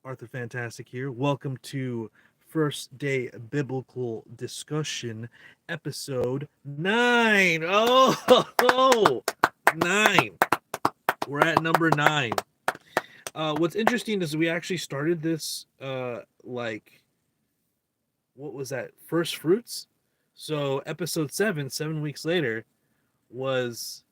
Arthur Fantastic here. Welcome to First Day Biblical Discussion, episode 9. Oh, 9. We're at number 9. What's interesting is we actually started this, what was that? First Fruits? So, episode 7, 7 weeks later, was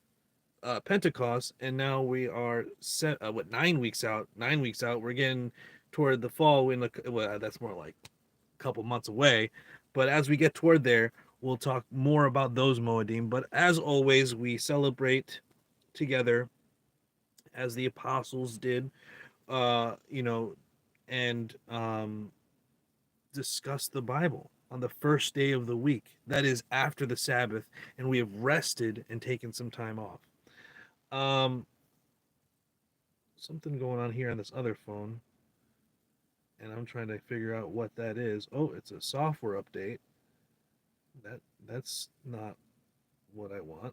Pentecost, and now we are 9 weeks out. 9 weeks out, we're getting toward the fall. That's more like a couple months away, but as we get toward there, we'll talk more about those Moedim. But as always, we celebrate together as the apostles did, uh, you know, and discuss the Bible on the first day of the week. That is after the Sabbath, and we have rested and taken some time off. Um, Something going on here on this other phone, and I'm trying to figure out what that is. Oh, it's a software update. That's not what I want.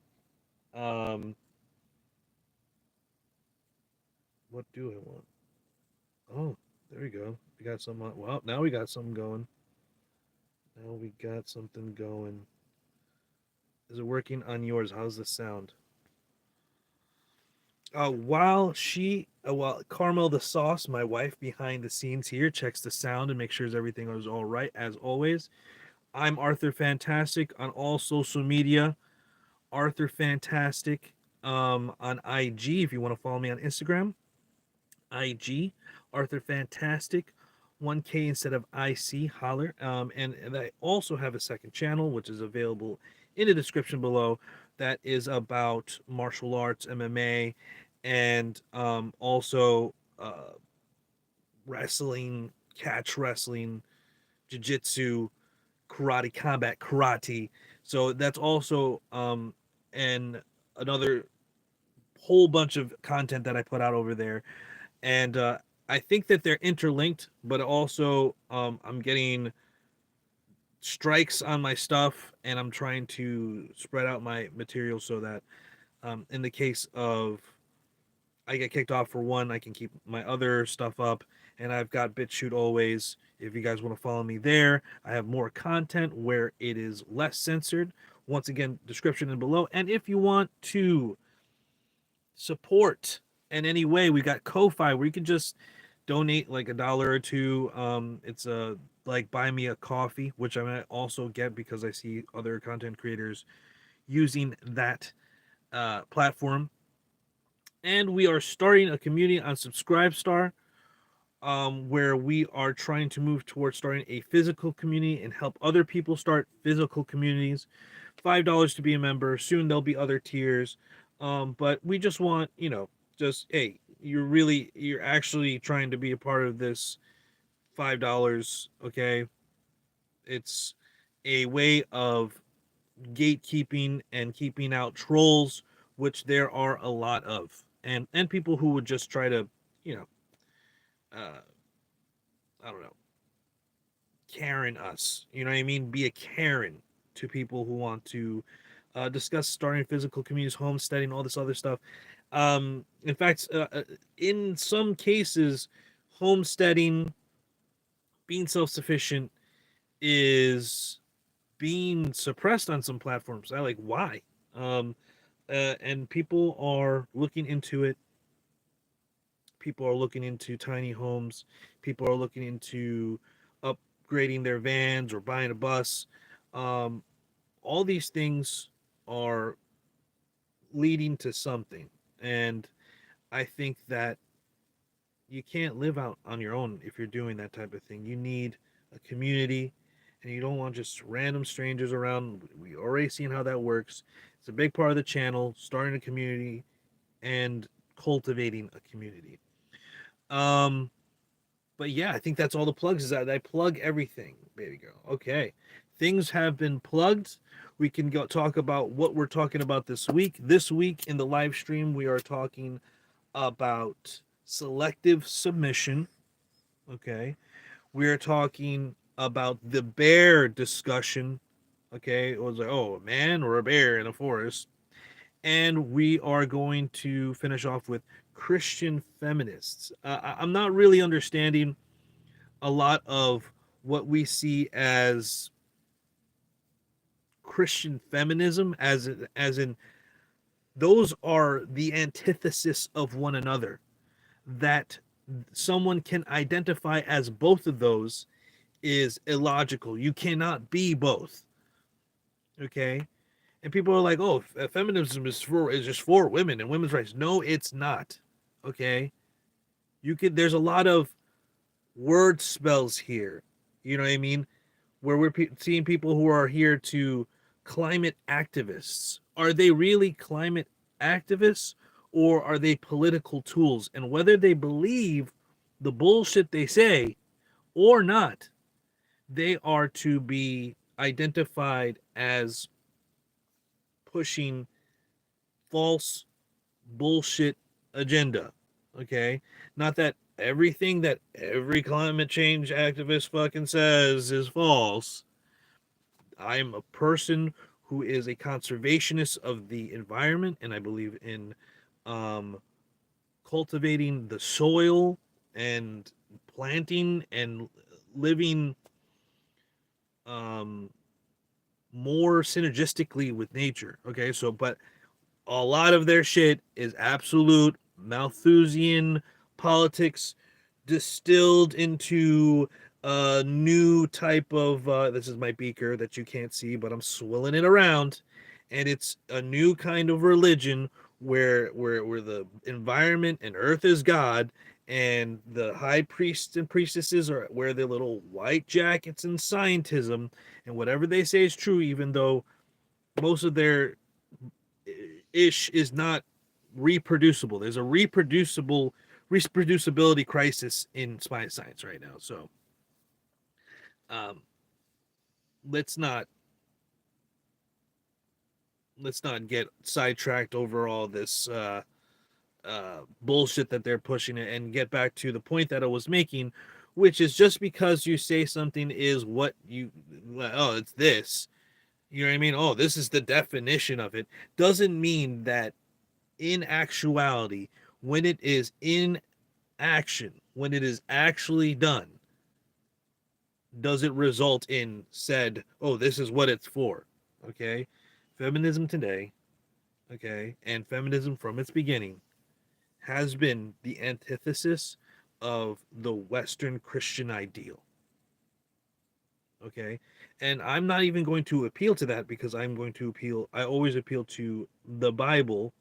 Um, what do I want? Oh, there we go. We got some. Well, now we got something going. Now we got something going. Is it working on yours? How's the sound? While Carmel the sauce, my wife behind the scenes here, checks the sound and makes sure everything is all right as always. I'm Arthur Fantastic on all social media. Arthur Fantastic on IG if you want to follow me on Instagram. IG Arthur Fantastic 1K instead of IC holler. And I also have a second channel which is available in the description below that is about martial arts, MMA, and also wrestling, catch wrestling, jiu-jitsu, karate, combat karate. So that's also and another whole bunch of content that I put out over there. And I think that they're interlinked, but also I'm getting strikes on my stuff, and I'm trying to spread out my material so that in the case of I get kicked off for one, I can keep my other stuff up. And I've got BitChute always. If you guys want to follow me there, I have more content where it is less censored. Once again, description and below. And if you want to support in any way, we got Ko-Fi where you can just donate like $1 or two. It's a like buy me a coffee, which I might also get because I see other content creators using that platform. And we are starting a community on Subscribestar, where we are trying to move towards starting a physical community and help other people start physical communities. $5 to be a member. Soon there'll be other tiers. But we just want, just hey, you're actually trying to be a part of this $5, okay? It's a way of gatekeeping and keeping out trolls, which there are a lot of, and people who would just try to, you know, uh, I don't know, Karen us. You know what I mean? Be a Karen to people who want to discuss starting physical communities, homesteading, all this other stuff. In fact, in some cases, homesteading, being self-sufficient, is being suppressed on some platforms. I like why. Um, and people are looking into it. People are looking into tiny homes. People are looking into upgrading their vans or buying a bus. Um, all these things are leading to something. And I think that you can't live out on your own if you're doing that type of thing. You need a community, and you don't want just random strangers around. We already seen how that works. It's a big part of the channel, starting a community and cultivating a community. Um, but yeah, I think that's all the plugs is that I plug everything, baby girl. Okay. Things have been plugged. We can go talk about what we're talking about this week. This week in the live stream, we are talking about selective submission. Okay. We are talking about the bear discussion. Okay. It was like, oh, a man or a bear in a forest. And we are going to finish off with Christian feminists. I'm not really understanding a lot of what we see as Christian feminism, as in those are the antithesis of one another. That someone can identify as both of those is illogical. You cannot be both. Okay, and people are like, "Oh, feminism is just for women and women's rights." No, it's not. Okay, you could. There's a lot of word spells here. You know what I mean? Where we're seeing people who are here to climate activists. Are they really climate activists, or are they political tools? And whether they believe the bullshit they say or not, they are to be identified as pushing false bullshit agenda. Okay? Not that everything that every climate change activist fucking says is false. I'm a person who is a conservationist of the environment, and I believe in um, cultivating the soil and planting and living um, more synergistically with nature. Okay, so but a lot of their shit is absolute Malthusian politics distilled into a new type of this is my beaker that you can't see, but I'm swilling it around, and it's a new kind of religion where the environment and earth is God, and the high priests and priestesses are wear their little white jackets and scientism, and whatever they say is true, even though most of their ish is not reproducible. There's a reproducibility crisis in spine science right now. So um, let's not let's not get sidetracked over all this bullshit that they're pushing it, and get back to the point that I was making, which is just because you say something is what you oh it's this, you know what I mean, oh this is the definition of it, doesn't mean that in actuality, when it is in action, when it is actually done, does it result in said, oh, this is what it's for? Okay. Feminism today, okay, and feminism from its beginning has been the antithesis of the Western Christian ideal. Okay. And I'm not even going to appeal to that, because I always appeal to the Bible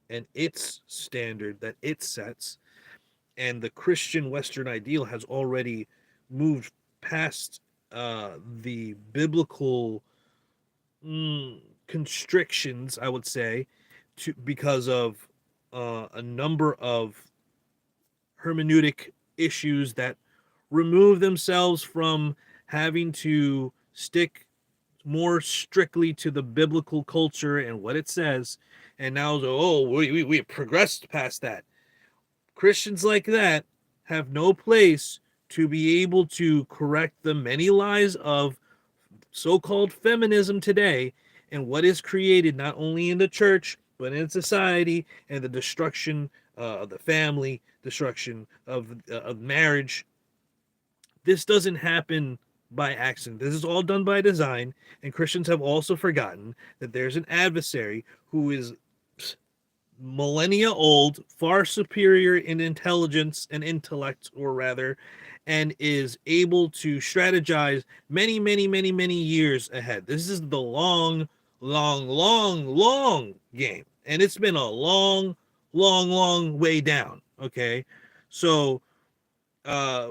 and its standard that it sets, and the Christian Western ideal has already moved past the biblical constrictions, I would say, to because of a number of hermeneutic issues that remove themselves from having to stick more strictly to the biblical culture and what it says, and now oh we progressed past that. Christians like that have no place to be able to correct the many lies of so-called feminism today, and what is created not only in the church but in society, and the destruction of the family, destruction of marriage. This doesn't happen by accident. This is all done by design, and Christians have also forgotten that there's an adversary who is millennia old, far superior in intelligence and intellect, or rather, and is able to strategize many, many, many, many years ahead. This is the long, long, long, long game. And it's been a long, long, long way down. Okay. So uh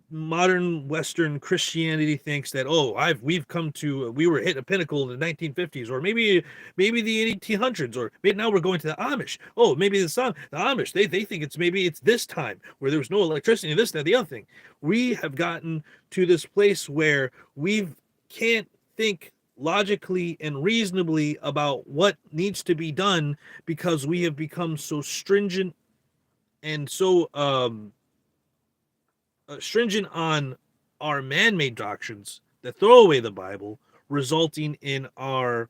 modern Western Christianity thinks that, oh, we've come to we were hit a pinnacle in the 1950s, or maybe the 1800s, or maybe now we're going to the Amish. Oh, maybe the Amish, they think it's this time where there was no electricity and this, that, the other thing. We have gotten to this place where we can't think logically and reasonably about what needs to be done, because we have become so stringent and so stringent on our man-made doctrines that throw away the Bible, resulting in our,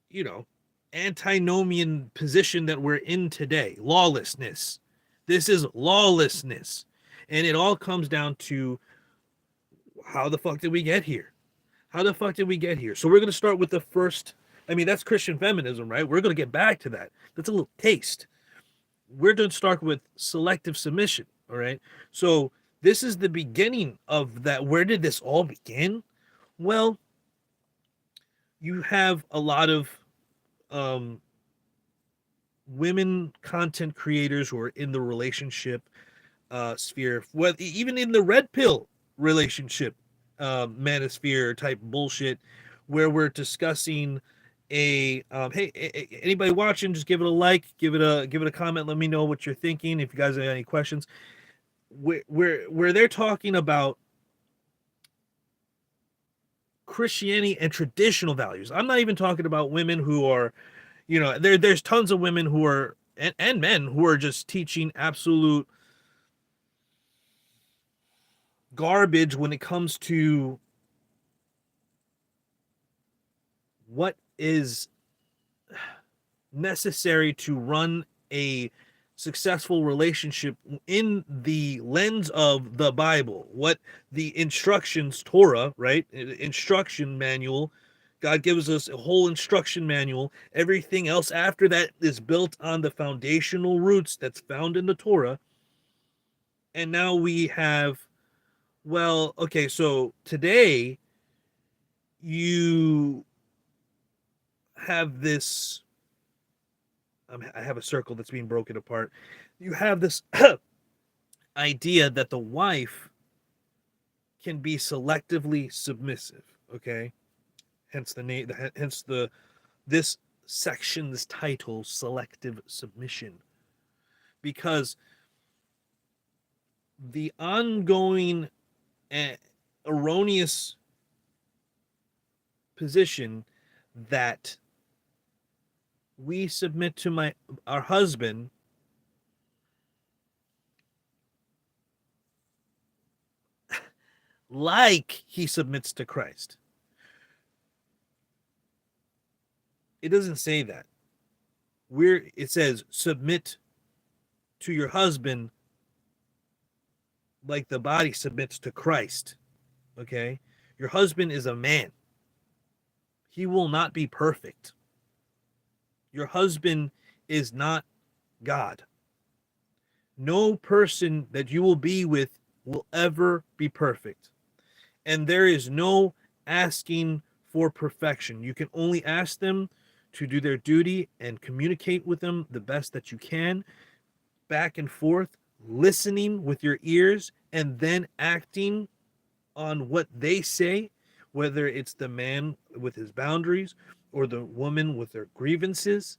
you know, antinomian position that we're in today. Lawlessness. This is lawlessness. And it all comes down to, how the fuck did we get here? How the fuck did we get here? So we're going to start with the first. I mean, that's Christian feminism, right? We're going to get back to that. That's a little taste. We're going to start with selective submission, all right? So this is the beginning of that. Where did this all begin? Well, you have a lot of um, women content creators who are in the relationship sphere, even in the red pill relationship manosphere type bullshit, where we're discussing hey, anybody watching, just give it a like, give it a comment, let me know what you're thinking, if you guys have any questions, where they're talking about Christianity and traditional values. I'm not even talking about women who are, there's tons of women who are, and men who are just teaching absolute garbage when it comes to what is necessary to run a successful relationship in the lens of the Bible, what the instructions, Torah, right? Instruction manual. God gives us a whole instruction manual. Everything else after that is built on the foundational roots that's found in the Torah. And now we have, well, okay, so today you have this, I have a circle that's being broken apart. You have this idea that the wife can be selectively submissive, okay? Hence the name, hence the this section's title, selective submission, because the ongoing erroneous position that we submit to our husband like he submits to Christ. It doesn't say that. It says submit to your husband like the body submits to Christ. Okay? Your husband is a man. He will not be perfect. Your husband is not God. No person that you will be with will ever be perfect. And there is no asking for perfection. You can only ask them to do their duty and communicate with them the best that you can, back and forth, listening with your ears, and then acting on what they say, whether it's the man with his boundaries or the woman with their grievances.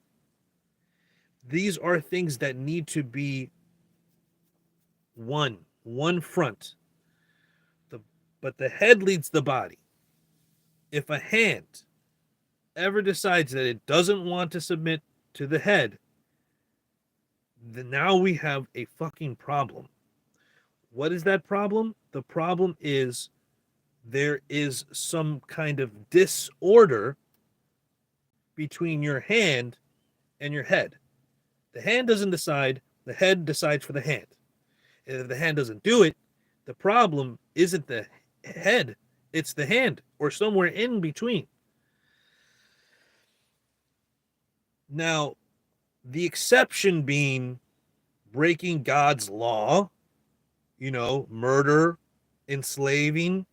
These are things that need to be one front. But the head leads the body. If a hand ever decides that it doesn't want to submit to the head, then now we have a fucking problem. What is that problem? The problem is there is some kind of disorder between your hand and your head. The hand doesn't decide, the head decides for the hand. And if the hand doesn't do it, the problem isn't the head, it's the hand, or somewhere in between. Now, the exception being breaking God's law, murder, enslaving,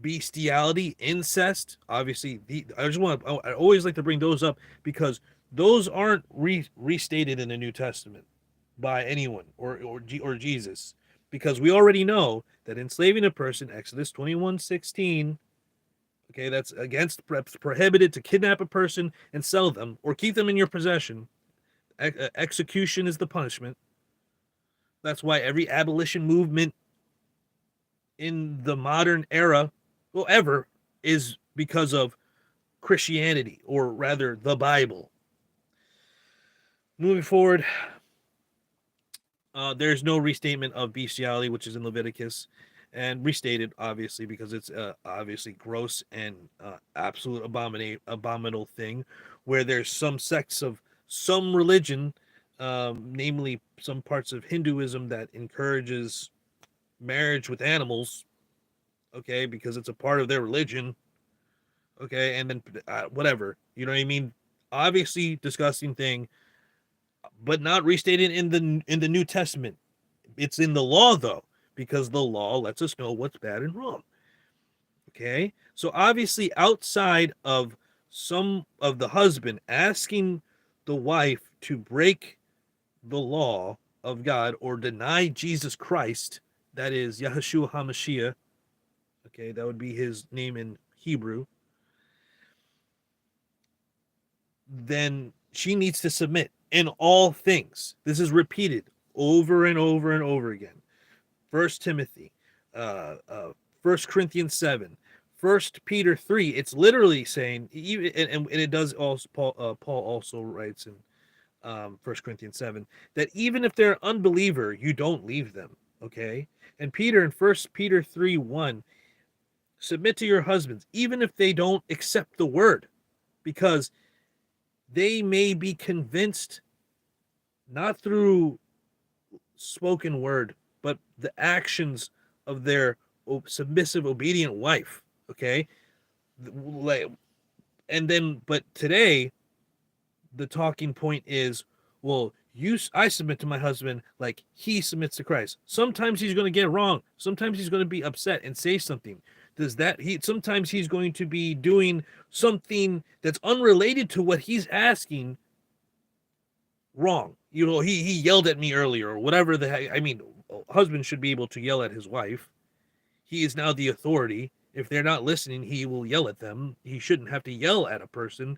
bestiality, incest. Obviously, I always like to bring those up because those aren't restated in the New Testament by anyone or Jesus, because we already know that enslaving a person, Exodus 21:16, okay, that's against, prohibited to kidnap a person and sell them or keep them in your possession. Execution is the punishment. That's why every abolition movement in the modern era, well, ever, is because of Christianity, or rather the Bible. Moving forward, there's no restatement of bestiality, which is in Leviticus, and restated obviously because it's obviously gross and absolute abominable thing, where there's some sects of some religion namely some parts of Hinduism that encourages marriage with animals, okay, because it's a part of their religion, okay, and then whatever, you know what I mean? Obviously, disgusting thing, but not restated in the New Testament. It's in the law though, because the law lets us know what's bad and wrong. Okay, so obviously, outside of some of the husband asking the wife to break the law of God or deny Jesus Christ, that is Yahshua HaMashiach, okay, that would be his name in Hebrew, then she needs to submit in all things. This is repeated over and over and over again. First Timothy, uh, uh, 1 Corinthians 7, 1 Peter 3. It's literally saying, and it does also, Paul also writes in 1 Corinthians 7, that even if they're unbeliever, you don't leave them. Okay. And Peter in 1 Peter 3:1, submit to your husbands, even if they don't accept the word, because they may be convinced not through spoken word, but the actions of their submissive, obedient wife. Okay. Like, and then, but today, the talking point is, well, I submit to my husband like he submits to Christ. Sometimes he's going to get it wrong. Sometimes he's going to be upset and say something. Does that he sometimes he's going to be doing something that's unrelated to what he's asking wrong. You know, he yelled at me earlier or whatever the heck. I mean, a husband should be able to yell at his wife. He is now the authority. If they're not listening, he will yell at them. He shouldn't have to yell at a person,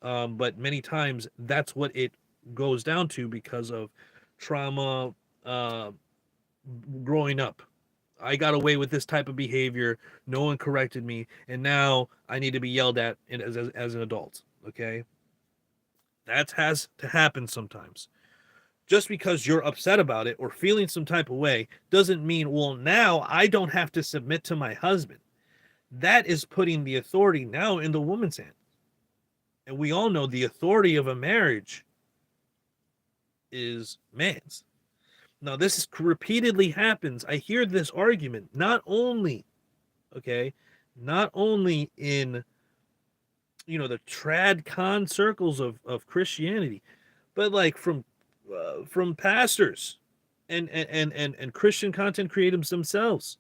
but many times that's what it goes down to because of trauma, uh, growing up. I got away with this type of behavior. No one corrected me, and now I need to be yelled at as an adult. Okay, that has to happen sometimes. Just because you're upset about it or feeling some type of way doesn't mean, well, now I don't have to submit to my husband. That is putting the authority now in the woman's hand. And we all know the authority of a marriage is man's. Now, this is, repeatedly happens. I hear this argument not only, okay, not only in, the trad con circles of Christianity, but like from pastors and Christian content creators themselves.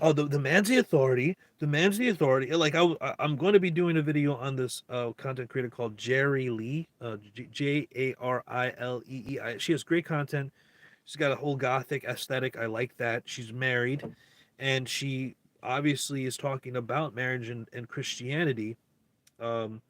Oh, the man's the authority. The man's the authority. Like I'm going to be doing a video on this content creator called Jerry Lee, Jarilee. She has great content. She's got a whole gothic aesthetic. I like that. She's married, and she obviously is talking about marriage and Christianity. Um,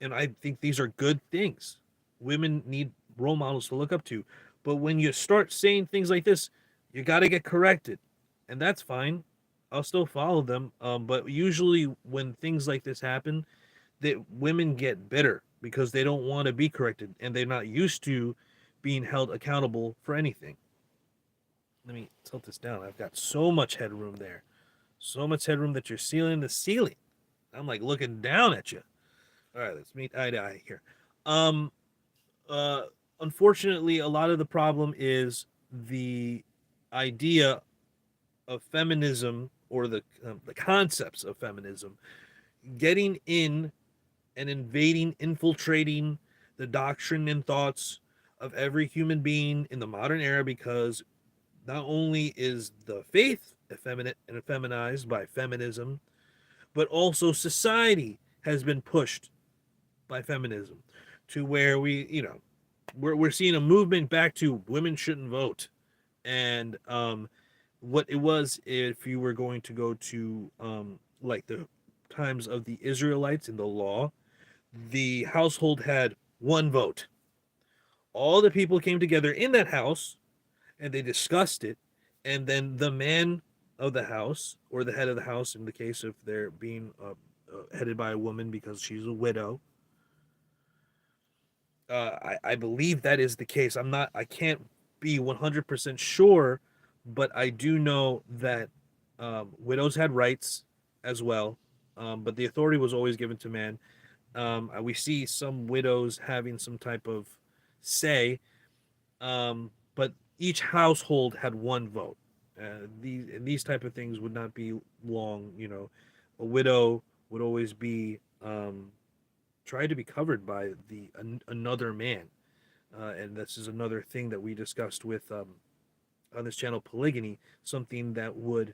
and I think these are good things. Women need role models to look up to. But when you start saying things like this, you got to get corrected. And that's fine. I'll still follow them. But usually when things like this happen, that women get bitter because they don't want to be corrected and they're not used to being held accountable for anything. Let me tilt this down. I've got so much headroom there. So much headroom that you're sealing the ceiling. I'm like looking down at you. All right, let's meet eye to eye here. Um, uh, Unfortunately, a lot of the problem is the idea of feminism or the concepts of feminism getting in and invading, infiltrating the doctrine and thoughts of every human being in the modern era, because not only is the faith effeminate and feminized by feminism, but also society has been pushed by feminism to where we're seeing a movement back to women shouldn't vote. And what it was, if you were going to go to like the times of the Israelites in the law, the household had one vote. All the people came together in that house and they discussed it, and then the man of the house, or the head of the house in the case of they're being headed by a woman because she's a widow, I believe that is the case. I can't be 100% sure, but I do know that widows had rights as well, but the authority was always given to man. We see some widows having some type of say, But each household had one vote. These type of things would not be long. A widow would always be tried to be covered by another man, and this is another thing that we discussed with on this channel, polygamy, something that would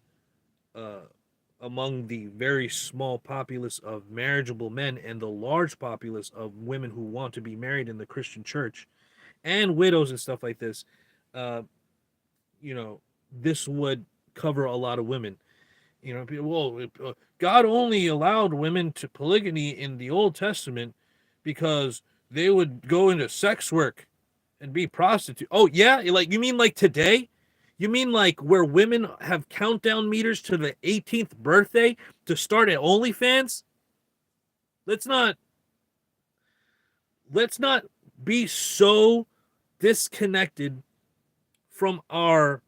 uh, among the very small populace of marriageable men and the large populace of women who want to be married in the Christian church and widows and stuff like this, uh, this would cover a lot of women. People, well, God only allowed women to polygamy in the Old Testament because they would go into sex work and be prostitutes. Oh yeah, like you mean like today? You mean like where women have countdown meters to the 18th birthday to start at OnlyFans? Let's not let's not be so disconnected from our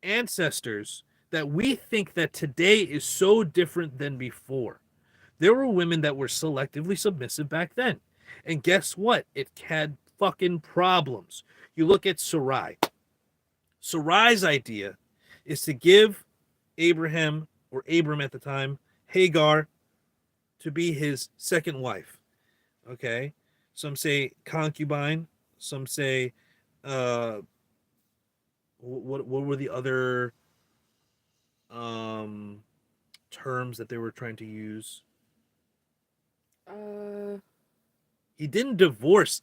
ancestors that we think that today is so different than before. There were women that were selectively submissive back then. And guess what? It had fucking problems. You look at Sarai. Sarai's idea is to give Abraham, or Abram at the time, Hagar, to be his second wife. Okay? Some say concubine. Some say, what were the other terms that they were trying to use? He didn't divorce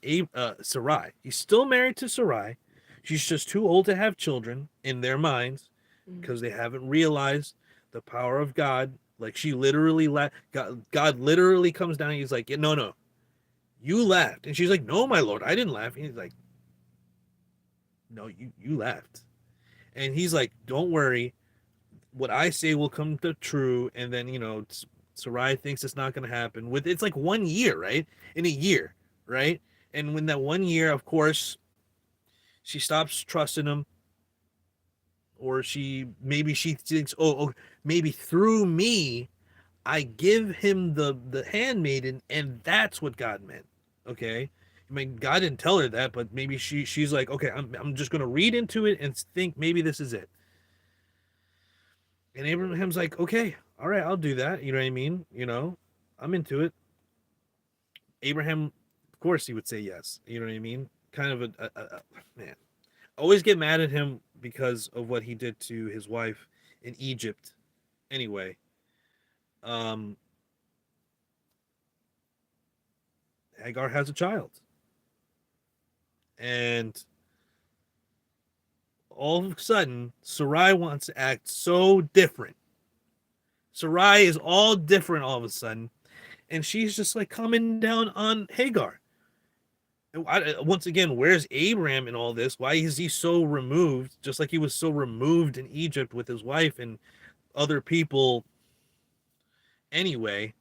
Sarai. He's still married to Sarai. She's just too old to have children in their minds because they haven't realized the power of God. Like she literally God literally comes down and he's like, no, you laughed. And she's like, no, my lord, I didn't laugh. And he's like, no, you laughed. And he's like, don't worry, what I say will come to true. And then Sarai thinks it's not going to happen. It's like 1 year, right? In a year, right? And when that 1 year, of course, she stops trusting him, or maybe she thinks, oh, maybe through me, I give him the handmaiden, and that's what God meant. Okay, I mean, God didn't tell her that, but maybe she's like, okay, I'm just gonna read into it and think maybe this is it. And Abraham's like, okay, all right, I'll do that. You know what I mean? I'm into it. Abraham, of course, he would say yes. You know what I mean? Kind of a man. Always get mad at him because of what he did to his wife in Egypt. Anyway, Hagar has a child, and all of a sudden, Sarai wants to act so different. Sarai is all different all of a sudden, and she's just like coming down on Hagar. Once again, where's Abraham in all this? Why is he so removed? Just like he was so removed in Egypt with his wife and other people. Anyway,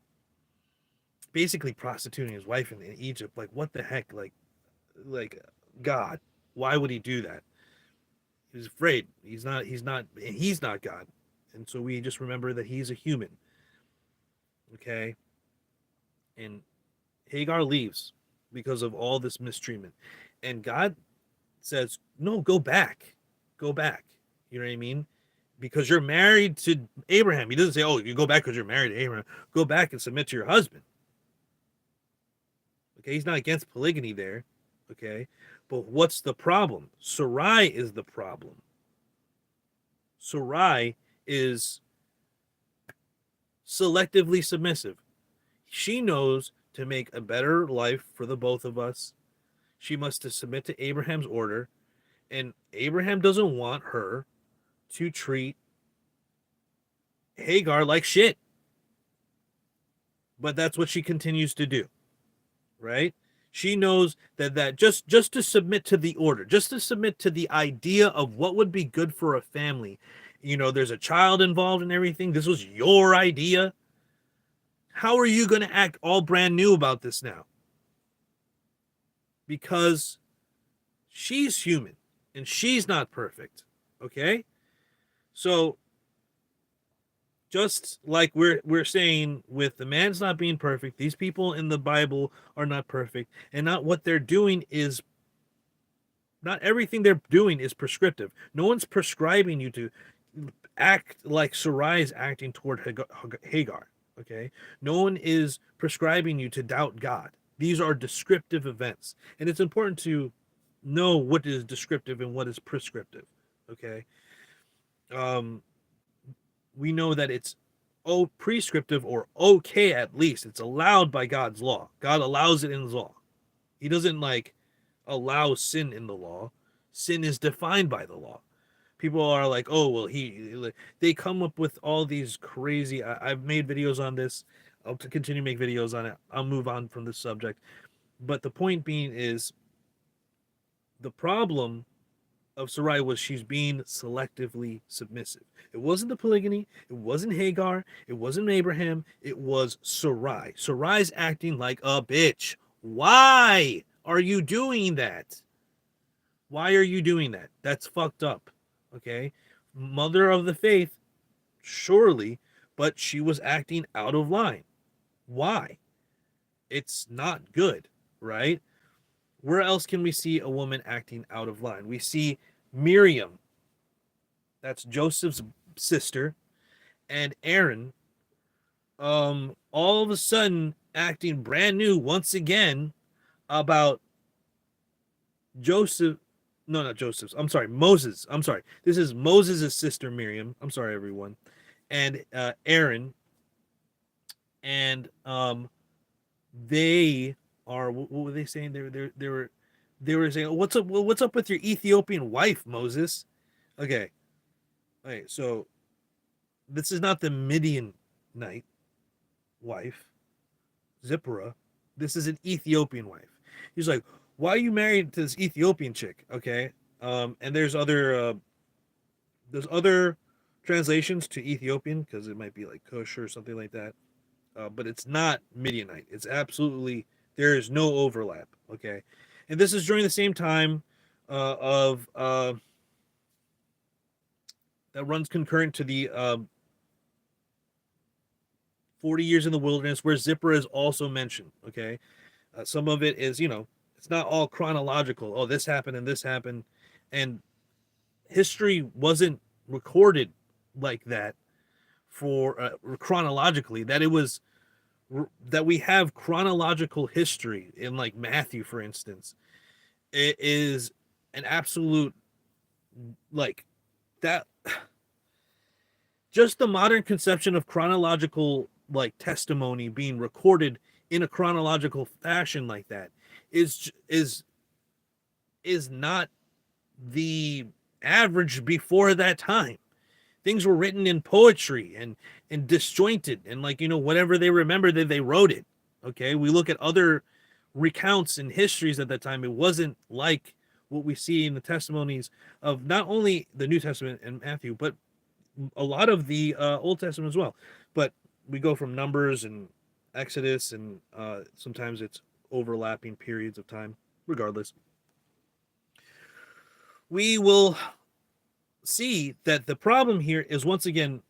basically prostituting his wife in Egypt. Like, what the heck? Like God, why would he do that? He's afraid. He's not God. And so we just remember that he's a human. Okay. And Hagar leaves because of all this mistreatment. And God says, no, go back. Go back. You know what I mean? Because you're married to Abraham. He doesn't say, oh, you go back because you're married to Abraham. Go back and submit to your husband. Okay, he's not against polygamy there. Okay, but what's the problem? Sarai is the problem. Sarai is selectively submissive. She knows to make a better life for the both of us, she must submit to Abraham's order, and Abraham doesn't want her to treat Hagar like shit. But that's what she continues to do, right? She knows that just to submit to the order, just to submit to the idea of what would be good for a family. There's a child involved in everything. This was your idea. How are you going to act all brand new about this now? Because she's human and she's not perfect. Okay? So just like we're saying with the man's not being perfect, these people in the Bible are not perfect, and not what they're doing is Not everything they're doing is prescriptive. No one's prescribing you to act like Sarai is acting toward Hagar. Okay, no one is prescribing you to doubt God. These are descriptive events, and it's important to know what is descriptive and what is prescriptive. Okay, um, we know that it's prescriptive or okay, at least it's allowed by God's law. God allows it in His law. He doesn't like allow sin in the law. Sin is defined by the law. People are like, oh well, they come up with all these crazy. I've made videos on this. I'll continue to make videos on it. I'll move on from this subject. But the point being is, the problem of Sarai was she's being selectively submissive. It wasn't the polygamy. It wasn't Hagar. It wasn't Abraham. It was Sarai. Sarai's acting like a bitch. Why are you doing that? Why are you doing that? That's fucked up. Okay. Mother of the faith, surely, but she was acting out of line. Why? It's not good, right? Where else can we see a woman acting out of line? We see Miriam, that's Joseph's sister, and Aaron, all of a sudden acting brand new once again about Joseph. No, not Joseph's. I'm sorry, Moses. I'm sorry. This is Moses' sister Miriam. I'm sorry, everyone, and Aaron, and they are. What were they saying? They were saying, What's up with your Ethiopian wife, Moses?" Okay, okay. So this is not the Midianite wife, Zipporah. This is an Ethiopian wife. He's like, "Why are you married to this Ethiopian chick?" Okay, and there's other translations to Ethiopian because it might be like Kush or something like that. But it's not Midianite. It's absolutely, there is no overlap. Okay, and this is during the same time of that runs concurrent to the 40 years in the wilderness, where Zipporah is also mentioned. Okay, some of it is, it's not all chronological. Oh, this happened and this happened, and history wasn't recorded like that for chronologically. That we have chronological history in like Matthew, for instance, it is an absolute, like, that just the modern conception of chronological like testimony being recorded in a chronological fashion like that is not the average before that time. Things were written in poetry and disjointed, and like, whatever they remember, they wrote it. Okay, we look at other recounts and histories at that time. It wasn't like what we see in the testimonies of not only the New Testament and Matthew, but a lot of the Old Testament as well. But we go from Numbers and Exodus, and sometimes it's overlapping periods of time. Regardless, we will see that the problem here is, once again,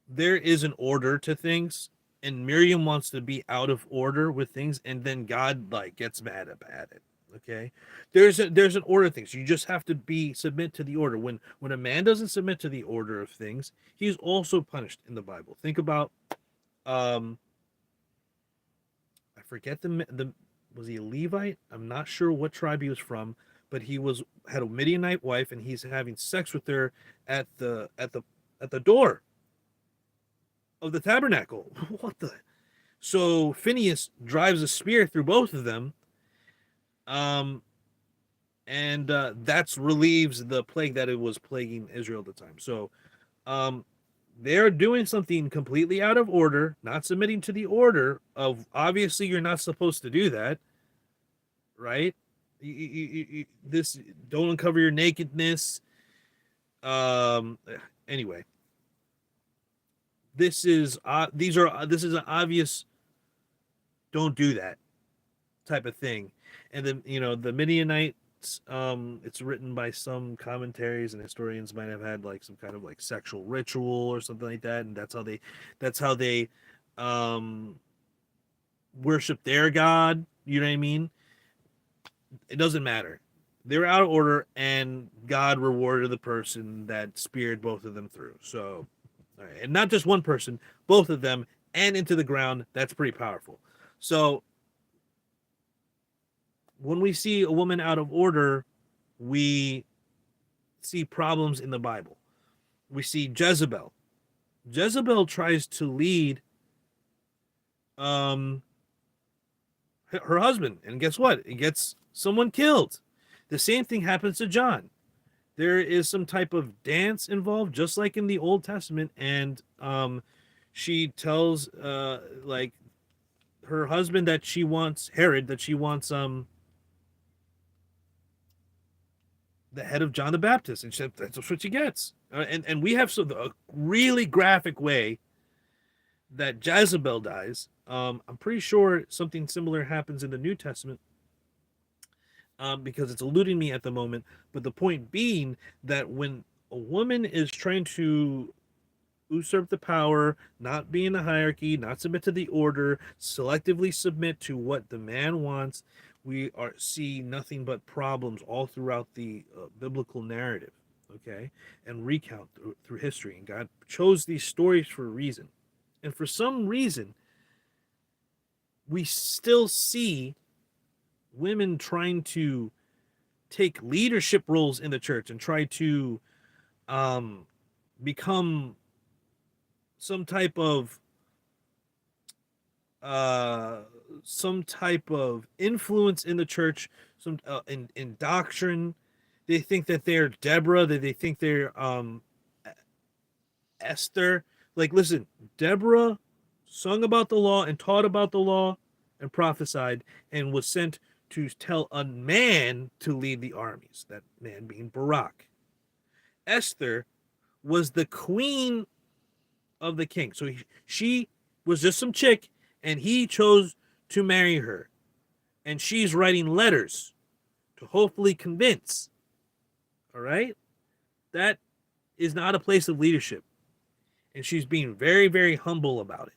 there is an order to things, and Miriam wants to be out of order with things, and then God like gets mad at it. Okay, there's an order of things. You just have to submit to the order. When a man doesn't submit to the order of things, he's also punished in the Bible. Think about um I forget the was he a Levite? I'm not sure what tribe he was from, but he had a Midianite wife, and he's having sex with her at the door of the tabernacle. What the? So Phineas drives a spear through both of them, um, and that's relieves the plague that it was plaguing Israel at the time. So um, they're doing something completely out of order, not submitting to the order of, obviously you're not supposed to do that, right? This, don't uncover your nakedness. Um, anyway, this is an obvious don't do that type of thing. And then, the Midianites, it's written by some commentaries and historians might have had like some kind of like sexual ritual or something like that, and that's how they um worship their god. You know what I mean? It doesn't matter. they were out of order, and God rewarded the person that speared both of them through. So, all right, and not just one person, both of them, and into the ground. That's pretty powerful. So, when we see a woman out of order, we see problems in the Bible. We see Jezebel. Jezebel tries to lead um, her husband, and guess what? It gets someone killed. The same thing happens to John. There is some type of dance involved, just like in the Old Testament, and she tells like her husband that she wants Herod, that she wants the head of John the Baptist, and that's what she gets. And we have a really graphic way that Jezebel dies. I'm pretty sure something similar happens in the New Testament, because it's eluding me at the moment. But the point being that when a woman is trying to usurp the power, not be in the hierarchy, not submit to the order, selectively submit to what the man wants, we are see nothing but problems all throughout the biblical narrative, okay, and recount through history. And God chose these stories for a reason, and for some reason, we still see women trying to take leadership roles in the church and try to um, become some type of uh, some type of influence in the church, some in doctrine. They think that they're Deborah, that they think they're Esther. Like, listen, Deborah sung about the law and taught about the law and prophesied and was sent to tell a man to lead the armies, that man being Barak. Esther was the queen of the king. So she was just some chick, and he chose to marry her. And she's writing letters to hopefully convince. All right? That is not a place of leadership. And she's being very, very humble about it.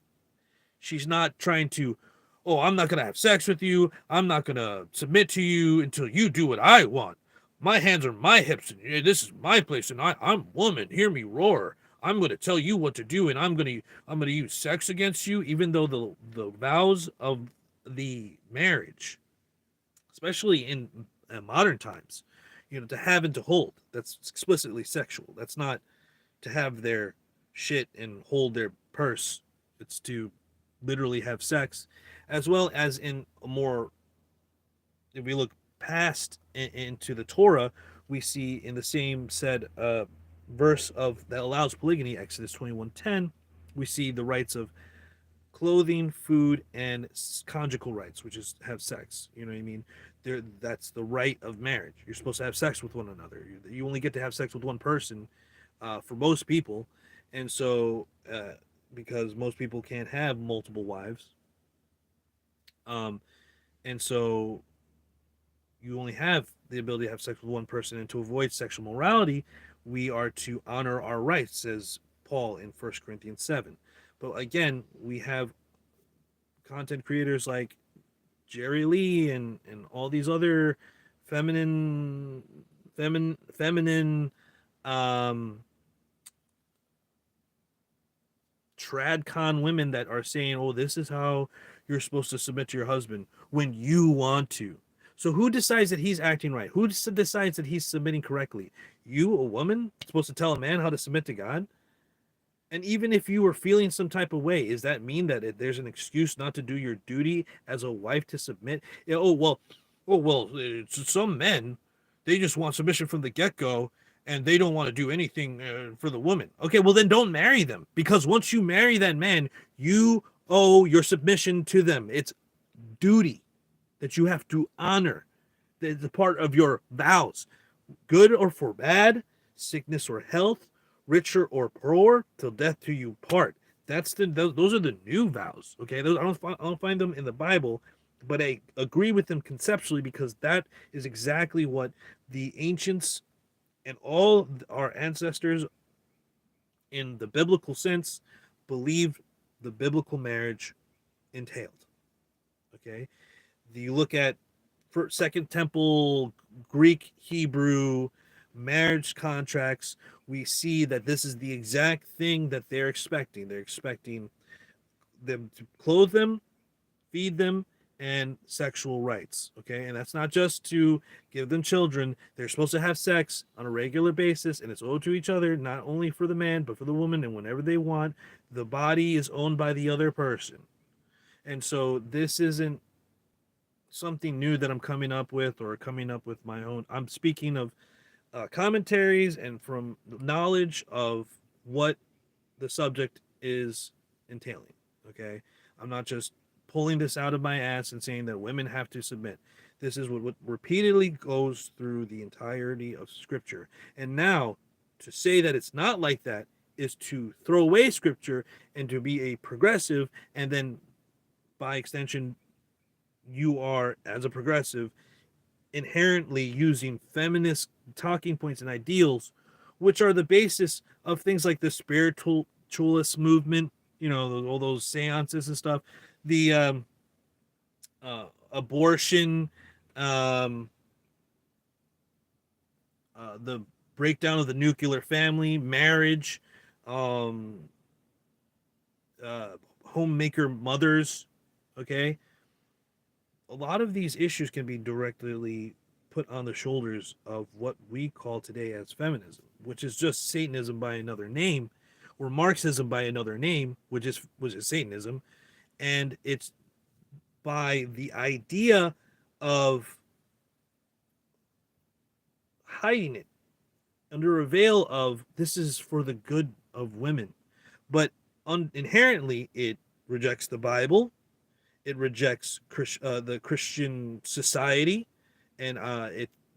She's not trying to, oh, I'm not going to have sex with you. I'm not going to submit to you until you do what I want. My hands are my hips, and this is my place, and I'm woman. Hear me roar. I'm going to tell you what to do, and I'm going to use sex against you, even though the vows of the marriage, especially in modern times, to have and to hold, that's explicitly sexual. That's not to have their shit and hold their purse. It's to literally have sex, as well as in a more, if we look past into the Torah, we see in the same said verse of that allows polygamy, Exodus 21:10, we see the rights of clothing, food, and conjugal rights, which is have sex. You know what I mean? That's the right of marriage. You're supposed to have sex with one another. You only get to have sex with one person for most people, and so because most people can't have multiple wives, um, and so you only have the ability to have sex with one person. And to avoid sexual morality, we are to honor our rights, says Paul in 1 Corinthians 7. But again, we have content creators like Jerry Lee and all these other feminine feminine um tradcon women that are saying, oh, this is how you're supposed to submit to your husband when you want to. So who decides that he's acting right? Who decides that he's submitting correctly? You, a woman, supposed to tell a man how to submit to God? And even if you were feeling some type of way, does that mean that there's an excuse not to do your duty as a wife to submit? Yeah, oh well, some men, they just want submission from the get-go, and they don't want to do anything for the woman. Okay, well then don't marry them, because once you marry that man, you owe your submission to them. It's duty that you have to honor. It's a part of your vows, good or for bad, sickness or health, richer or poor, till death do you part. Those are the new vows. Okay, those I don't find them in the Bible, but I agree with them conceptually, because that is exactly what the ancients and all our ancestors in the biblical sense believed the biblical marriage entailed. Okay, you look at for Second Temple, Greek, Hebrew, marriage contracts, we see that this is the exact thing that they're expecting. They're expecting them to clothe them, feed them, and sexual rights. Okay, and that's not just to give them children. They're supposed to have sex on a regular basis, and it's owed to each other, not only for the man but for the woman, and whenever they want. The body is owned by the other person, and so this isn't something new that I'm coming up with or coming up with my own. I'm speaking of commentaries and from knowledge of what the subject is entailing. Okay, I'm not just pulling this out of my ass and saying that women have to submit. This is what repeatedly goes through the entirety of Scripture. And now, to say that it's not like that is to throw away Scripture and to be a progressive, and then by extension, you are, as a progressive, inherently using feminist talking points and ideals, which are the basis of things like the spiritualist movement, all those seances and stuff, the abortion, um, the breakdown of the nuclear family, marriage, um, uh, homemaker mothers. Okay, a lot of these issues can be directly put on the shoulders of what we call today as feminism, which is just Satanism by another name, or Marxism by another name, which is Satanism, and it's by the idea of hiding it under a veil of this is for the good of women, but inherently it rejects the Bible, it rejects the Christian society and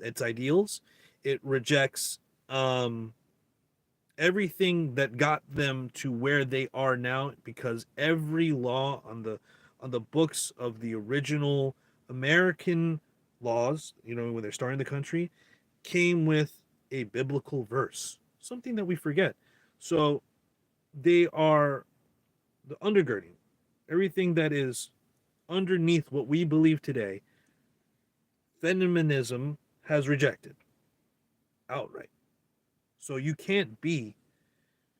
its ideals. It rejects um, everything that got them to where they are now, because every law on the books of the original American laws, when they're starting the country, came with a biblical verse, something that we forget. So they are the undergirding everything that is underneath what we believe today. Feminism has rejected outright. So you can't be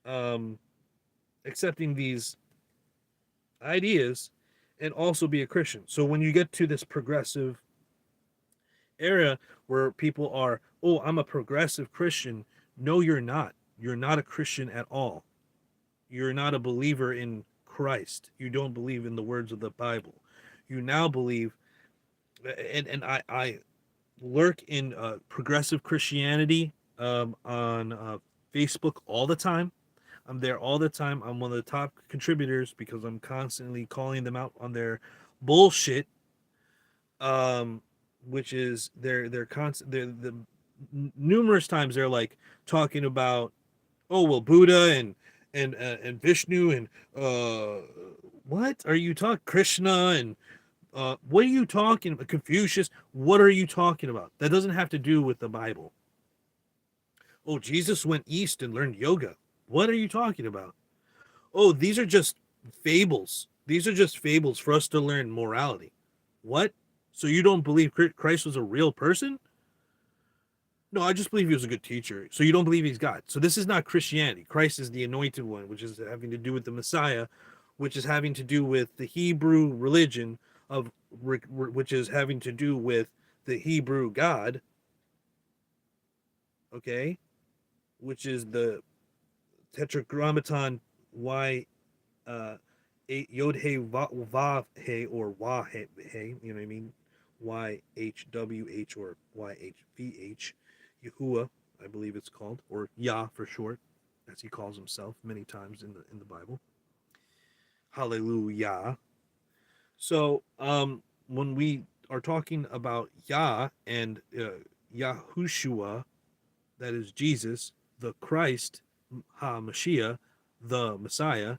um, accepting these ideas and also be a Christian. So when you get to this progressive era where people are, oh, I'm a progressive Christian. No, you're not. You're not a Christian at all. You're not a believer in Christ. You don't believe in the words of the Bible. You now believe, and I lurk in progressive Christianity on Facebook all the time. I'm there all the time. I'm one of the top contributors because I'm constantly calling them out on their bullshit, um, which is they're constant. They're the numerous times they're like talking about, oh well, Buddha and Vishnu and what are you talking, Krishna, and what are you talking about, Confucius? What are you talking about? That doesn't have to do with the Bible. Oh, Jesus went east and learned yoga. What are you talking about? Oh, these are just fables. These are just fables for us to learn morality. What? So you don't believe Christ was a real person? No, I just believe he was a good teacher. So you don't believe he's God. So this is not Christianity. Christ is the anointed one, which is having to do with the Messiah, which is having to do with the Hebrew religion of which is having to do with the Hebrew God, okay? Which is the tetragrammaton y yod he vav he or wah he, you know what I mean? YHWH or YHVH, Yahuwah, I believe it's called, or Yah for short, as he calls himself many times in the Bible. Hallelujah. So when we are talking about Yah and Yahushua, that is Jesus, the Christ, HaMashiach, the Messiah,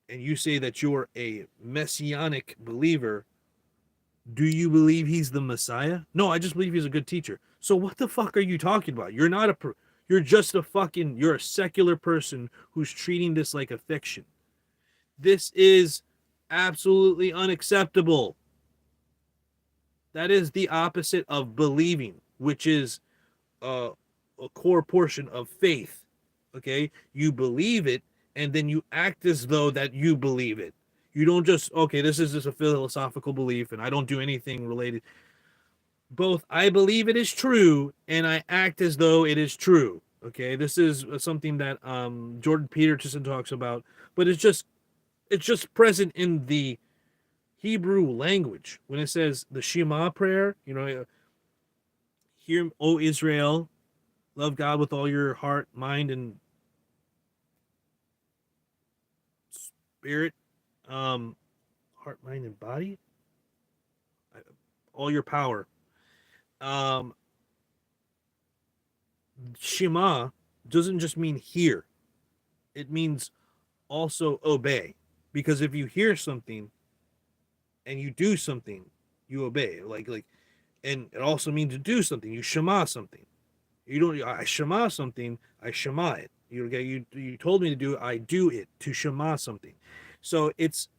and you say that you're a messianic believer, do you believe he's the Messiah? No, I just believe he's a good teacher. So what the fuck are you talking about? You're not you're just you're a secular person who's treating this like a fiction. This is absolutely unacceptable. That is the opposite of believing, which is uh, a core portion of faith. Okay, you believe it, and then you act as though that you believe it. You don't just, okay, this is just a philosophical belief, and I don't do anything related. Both I believe it is true, and I act as though it is true. Okay, this is something that Jordan Peterson talks about, but it's just present in the Hebrew language when it says the Shema prayer. Hear, O Israel, love God with all your heart, mind, and spirit, um, heart, mind, and body, all your power. Um, Shema doesn't just mean hear; it means also obey. Because if you hear something and you do something, you obey. And it also means to do something. You shema something. You don't. I shema something. I shema it. You told me to do it. I do it to shema something. So it's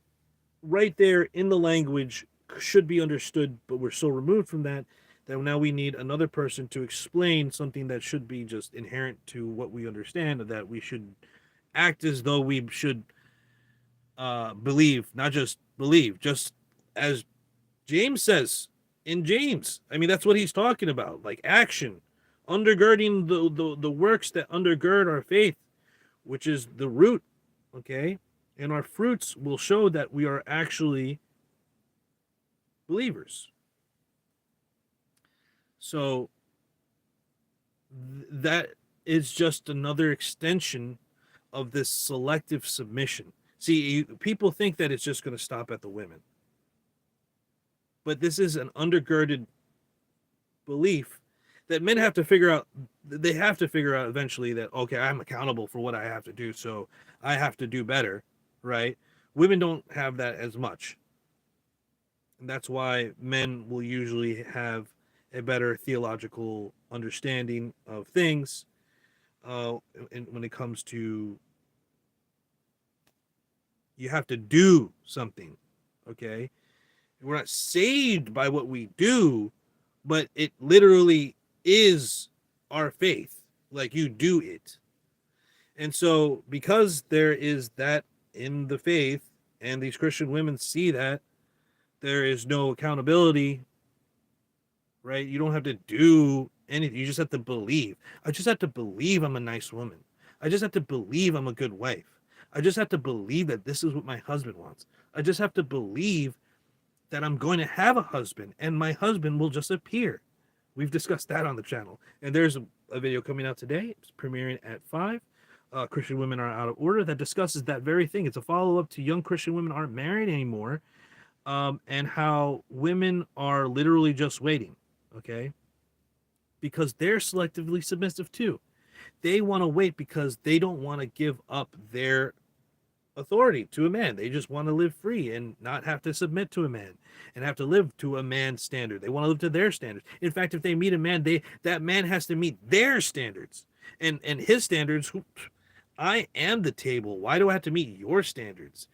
right there in the language, should be understood, but we're so removed from that now we need another person to explain something that should be just inherent to what we understand, that we should act as though we should believe, not just believe, just as James says in James. I mean, that's what he's talking about, like action, undergirding the works that undergird our faith, which is the root, okay? And our fruits will show that we are actually believers. So that is just another extension of this selective submission. See, people think that it's just going to stop at the women. But this is an undergirded belief that men have to figure out. They have to figure out eventually that, okay, I'm accountable for what I have to do, so I have to do better, right? Women don't have that as much. And that's why men will usually have a better theological understanding of things when it comes to, you have to do something, okay? We're not saved by what we do, but it literally is our faith. Like, you do it. And so because there is that in the faith, and these Christian women see that, there is no accountability, right? You don't have to do anything. You just have to believe. I just have to believe I'm a nice woman. I just have to believe I'm a good wife. I just have to believe that this is what my husband wants. I just have to believe that I'm going to have a husband, and my husband will just appear. We've discussed that on the channel. And there's a video coming out today. It's premiering at 5. Christian Women Are Out of Order, that discusses that very thing. It's a follow-up to Young Christian Women Aren't Married Anymore, and how women are literally just waiting, okay? Because they're selectively submissive too. They want to wait because they don't want to give up their authority to a man. They just want to live free and not have to submit to a man and have to live to a man's standard. They want to live to their standards. In fact, if they meet a man, that man has to meet their standards. And his standards, I am the table. Why do I have to meet your standards?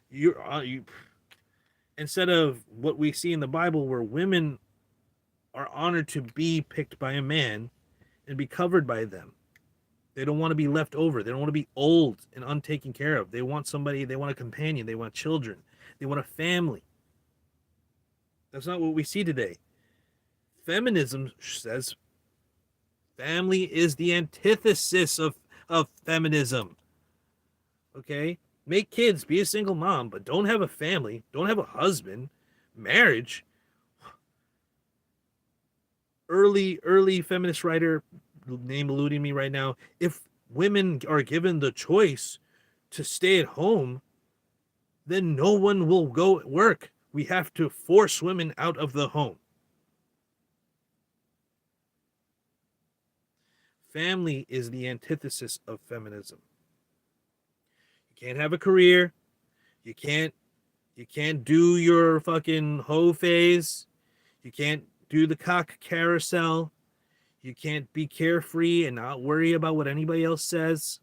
You instead of what we see in the Bible, where women are honored to be picked by a man and be covered by them. They don't want to be left over. They don't want to be old and untaken care of. They want somebody, they want a companion, they want children, they want a family. That's not what we see today. Feminism says family is the antithesis of feminism. Okay? Make kids, be a single mom, but don't have a family, don't have a husband. Marriage. Early feminist writer, name eluding me right now, if women are given the choice to stay at home, then no one will go work. We have to force women out of the home. Family is the antithesis of feminism. You can't have a career. You can't do your fucking hoe phase. You can't do the cock carousel. You can't be carefree and not worry about what anybody else says.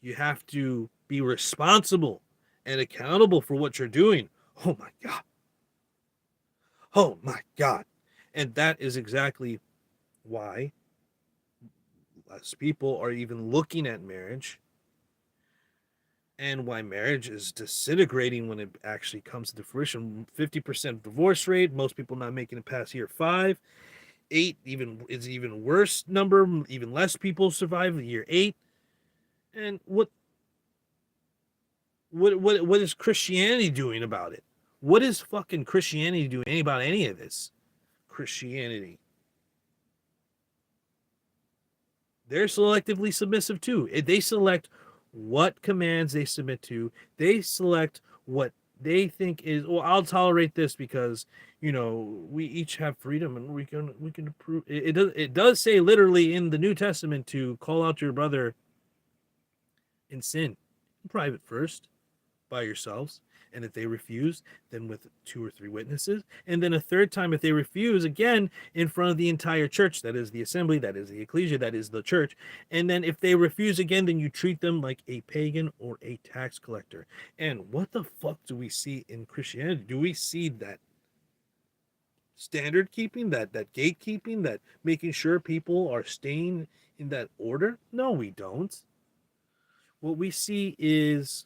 You have to be responsible and accountable for what you're doing. Oh my God. Oh my God. And that is exactly why less people are even looking at marriage, and why marriage is disintegrating when it actually comes to fruition. 50% divorce rate, most people not making it past year 5. 8 even is even worse number, even less people survive year 8. And what is Christianity doing about it? What is fucking Christianity doing about any of this? Christianity, they're selectively submissive too. They select what commands they submit to. They select what they think is, well, I'll tolerate this because, we each have freedom and we can approve. It does say literally in the New Testament to call out your brother in sin in private first, by yourselves. And if they refuse, then with 2 or 3 witnesses. And then a third time, if they refuse, again, in front of the entire church. That is the assembly, that is the ecclesia, that is the church. And then if they refuse again, then you treat them like a pagan or a tax collector. And what the fuck do we see in Christianity? Do we see that standard keeping, that gatekeeping, that making sure people are staying in that order? No, we don't. What we see is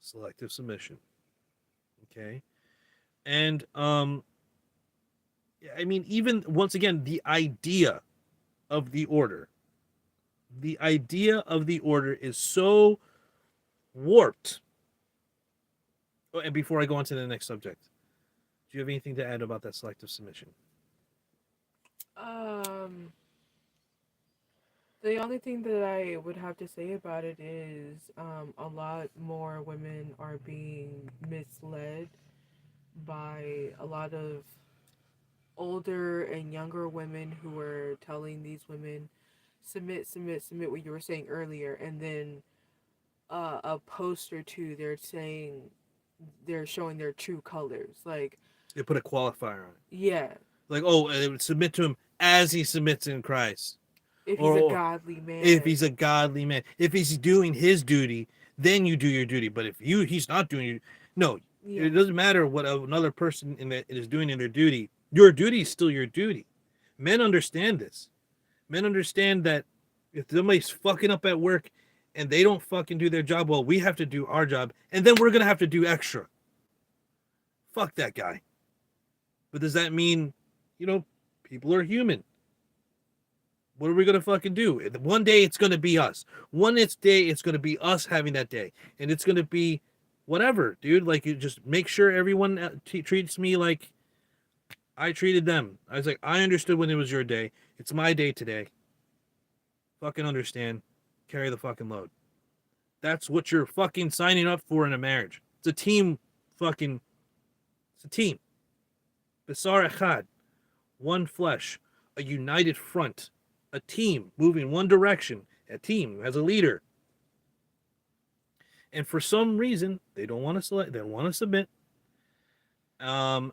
selective submission. Okay. And I mean, even once again, the idea of the order is so warped. Oh, and before I go on to the next subject, do you have anything to add about that selective submission? Um, the only thing that I would have to say about it is a lot more women are being misled by a lot of older and younger women who are telling these women submit, submit, submit, what you were saying earlier, and then a post or two they're showing their true colors. Like, They put a qualifier on it, yeah, like, oh, they would submit to him as he submits in Christ, if he's a or godly if man. he's a godly man, if he's doing his duty, then you do your duty. But if he's not doing your, no, it Yeah, doesn't matter what another person in that is doing in their duty. Your duty is still your duty. Men understand this. Men understand that if somebody's fucking up at work and they don't fucking do their job well, we have to do our job, and then we're gonna have to do extra. Fuck that guy. But does that mean, you know, people are human? What are we gonna fucking do? One day it's gonna be us. Day it's gonna be us having that day, and it's gonna be whatever, dude. Like, you just make sure everyone treats me like I treated them. I was like, I understood when it was your day. It's my day today. Fucking understand. Carry the fucking load. That's what you're fucking signing up for in a marriage. It's a team. Fucking, it's a team. Besar echad, one flesh, a united front, a team moving one direction, a team as a leader. And for some reason, they don't want to select. They don't want to submit. Um,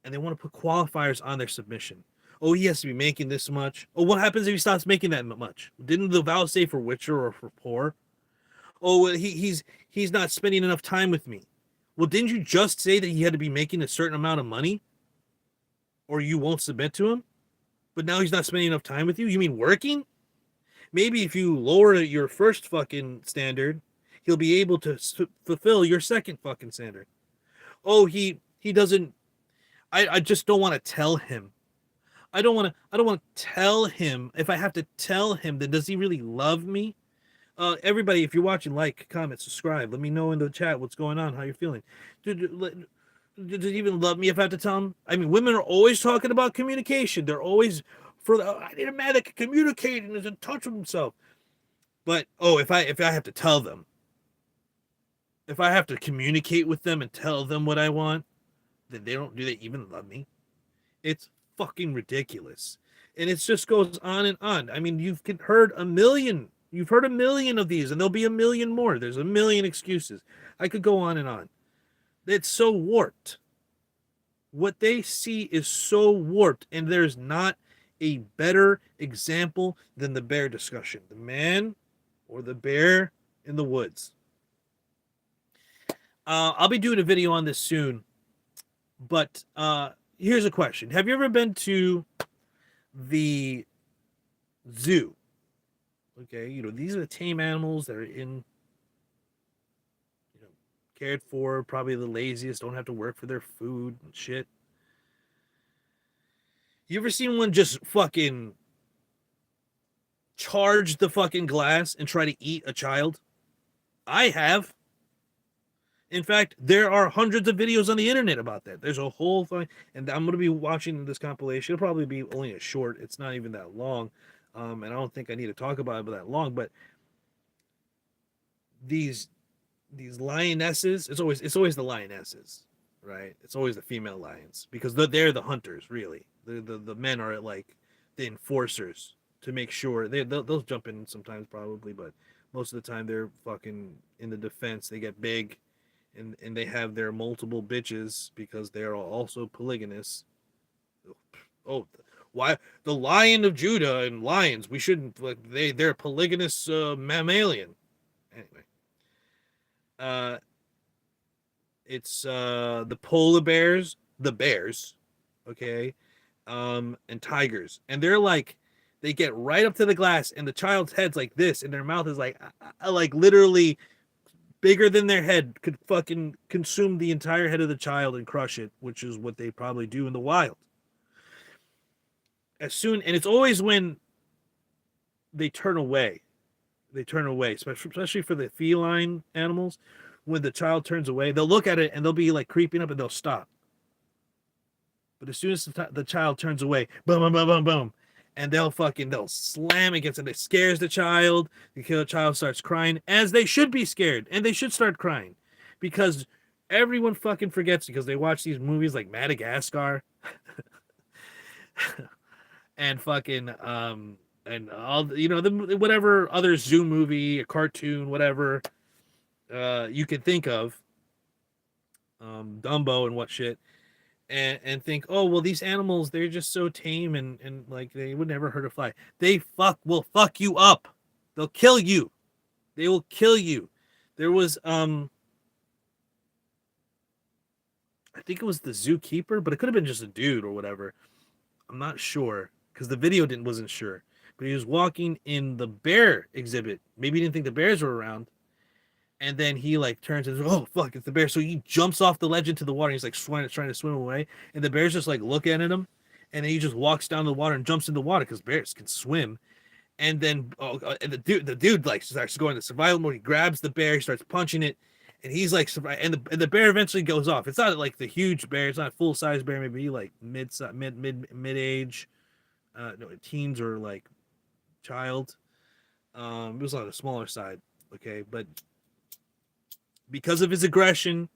and they want to put qualifiers on their submission. Oh, he has to be making this much. Oh, what happens if he stops making that much? Didn't the vow say for richer or for poor? Oh, well, he's not spending enough time with me. Well, didn't you just say that he had to be making a certain amount of money, or you won't submit to him? But now he's not spending enough time with you. You mean working? Maybe if you lower your first fucking standard, he'll be able to fulfill your second fucking standard. Oh, he doesn't. I just don't want to tell him. I don't want to tell him. If I have to tell him, then does he really love me? Everybody, if you're watching, like, comment, subscribe. Let me know in the chat what's going on, how you're feeling. Does he even love me if I have to tell him? I mean, women are always talking about communication. They're always I need a man that can communicate and is in touch with himself. But if I have to tell them, if I have to communicate with them and tell them what I want, then they don't. Do they even love me? It's fucking ridiculous. And it just goes on and on. I mean, heard a million. You've heard a million of these, and there'll be a million more. There's a million excuses. I could go on and on. It's so warped. What they see is so warped, and there's not a better example than the bear discussion. The man or the bear in the woods. I'll be doing a video on this soon. But here's a question: have you ever been to the zoo? Okay, these are the tame animals that are you know, cared for, probably the laziest, don't have to work for their food and shit. You ever seen one just fucking charge the fucking glass and try to eat a child? I have. In fact, there are hundreds of videos on the internet about that. There's a whole thing, and I'm going to be watching this compilation. It'll probably be only a short. It's not even that long, and I don't think I need to talk about it that long. But these these lionesses, it's always the lionesses, right? It's always the female lions because they're the hunters, really. The men are like the enforcers to make sure they'll jump in sometimes probably, but most of the time they're fucking in the defense. They get big, and they have their multiple bitches because they're also polygynous. Oh, why the Lion of Judah and lions? We shouldn't like they're polygynous mammalian. Anyway, uh, it's the polar bears, the bears, okay, and tigers, and they're like they get right up to the glass, and the child's head's like this, and their mouth is like literally bigger than their head, could fucking consume the entire head of the child and crush it, which is what they probably do in the wild. And it's always when they turn away. They turn away, especially for the feline animals. When the child turns away, they'll look at it and they'll be like creeping up and they'll stop. But as soon as the child turns away, boom, boom, boom, boom, boom, and they'll slam against it. It scares the child. The child starts crying, as they should be scared, and they should start crying, because everyone fucking forgets because they watch these movies like Madagascar, and fucking and all the whatever other zoo movie, a cartoon, whatever you can think of, Dumbo and what shit, and think, oh well, these animals, they're just so tame, and like they would never hurt a fly. They will fuck you up. They'll kill you. They will kill you. There was I think it was the zookeeper, but it could have been just a dude or whatever. I'm not sure because the video didn't wasn't sure. But he was walking in the bear exhibit. Maybe he didn't think the bears were around. And then he like turns and says, oh fuck, it's the bear. So he jumps off the ledge into the water. He's like trying to swim away, and the bear's just like looking at him, and then he just walks down the water and jumps in the water because bears can swim. And then and the dude like starts going to survival mode. He grabs the bear, he starts punching it, and he's like, and the bear eventually goes off. It's not like the huge bear. It's not a full size bear. Maybe like mid age, no, teens or like child. It was on the smaller side. Okay, but because of his aggression,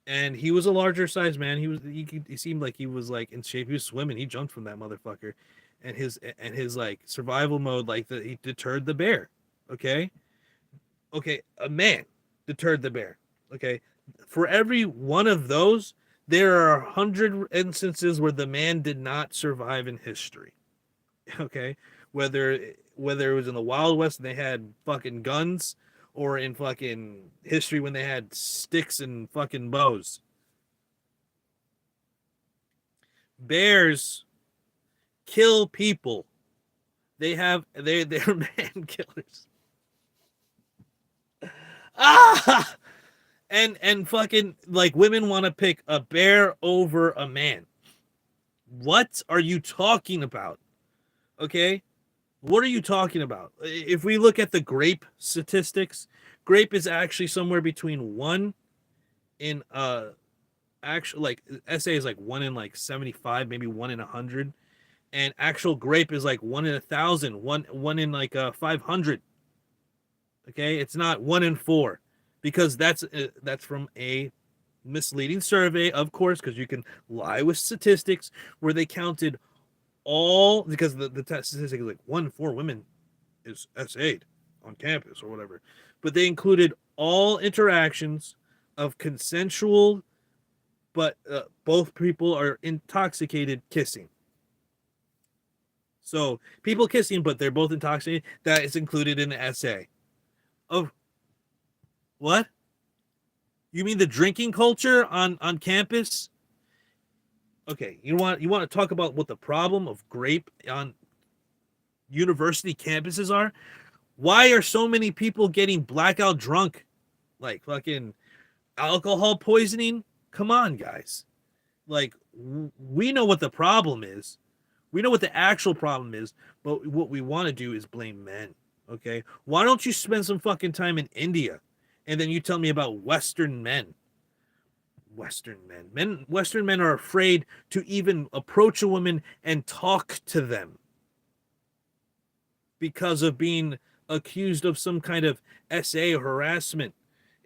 and he was a larger size man. He seemed like he was like in shape. He was swimming. He jumped from that motherfucker, and his like survival mode, like he deterred the bear. Okay, okay, a man deterred the bear. Okay, for every one of those, there are 100 instances where the man did not survive in history. Okay, whether whether it was in the Wild West and they had fucking guns, or in fucking history when they had sticks and fucking bows. Bears kill people. They're man killers. Ah! And fucking like women want to pick a bear over a man. What are you talking about? Okay? What are you talking about? If we look at the grape statistics, grape is actually somewhere between 1 in actually like SA is like 1 in like 75, maybe 1 in 100, and actual grape is like 1 in 1,000, one in like 500. Okay, it's not 1 in 4, because that's from a misleading survey, of course, because you can lie with statistics, where they counted all, because the statistic is like 1 in 4 women is SA'd on campus or whatever, but they included all interactions of consensual, but both people are intoxicated kissing. So people kissing, but they're both intoxicated. That is included in the essay. Oh, what? You mean the drinking culture on campus? Okay, you want to talk about what the problem of grape on university campuses are? Why are so many people getting blackout drunk, like fucking alcohol poisoning? Come on, guys. Like we know what the problem is. We know what the actual problem is, but what we want to do is blame men. Okay? Why don't you spend some fucking time in India and then you tell me about Western men? Western men are afraid to even approach a woman and talk to them because of being accused of some kind of SA harassment.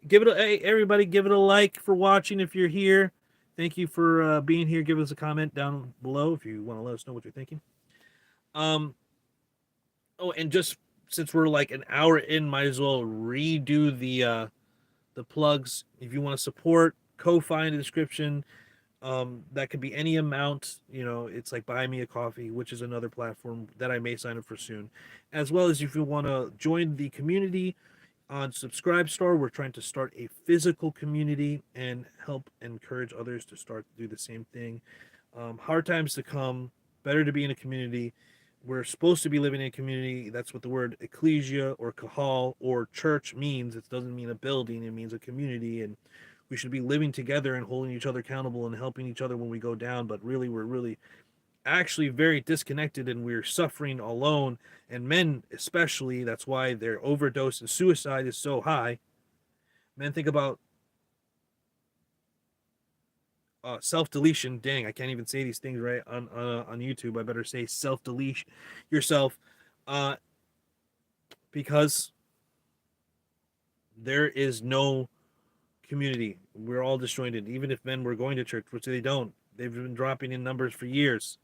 Hey, everybody, give it a like for watching if you're here. Thank you for being here. Give us a comment down below if you want to let us know what you're thinking. Um, oh, and just since we're like an hour in, might as well redo the plugs. If you want to support, Ko-fi in the description. That could be any amount. You know, it's like Buy Me a Coffee, which is another platform that I may sign up for soon, as well as if you want to join the community on Subscribestar. We're trying to start a physical community and help encourage others to start to do the same thing. Hard times to come. Better to be in a community. We're supposed to be living in a community. That's what the word ecclesia or kahal or church means. It doesn't mean a building. It means a community, and we should be living together and holding each other accountable and helping each other when we go down. But really, we're really actually very disconnected and we're suffering alone. And men, especially, that's why their overdose and suicide is so high. Men think about self deletion. Dang, I can't even say these things right on YouTube. I better say self delete yourself, uh, because there is no community. We're all disjointed. Even if men were going to church, which they don't, they've been dropping in numbers for years,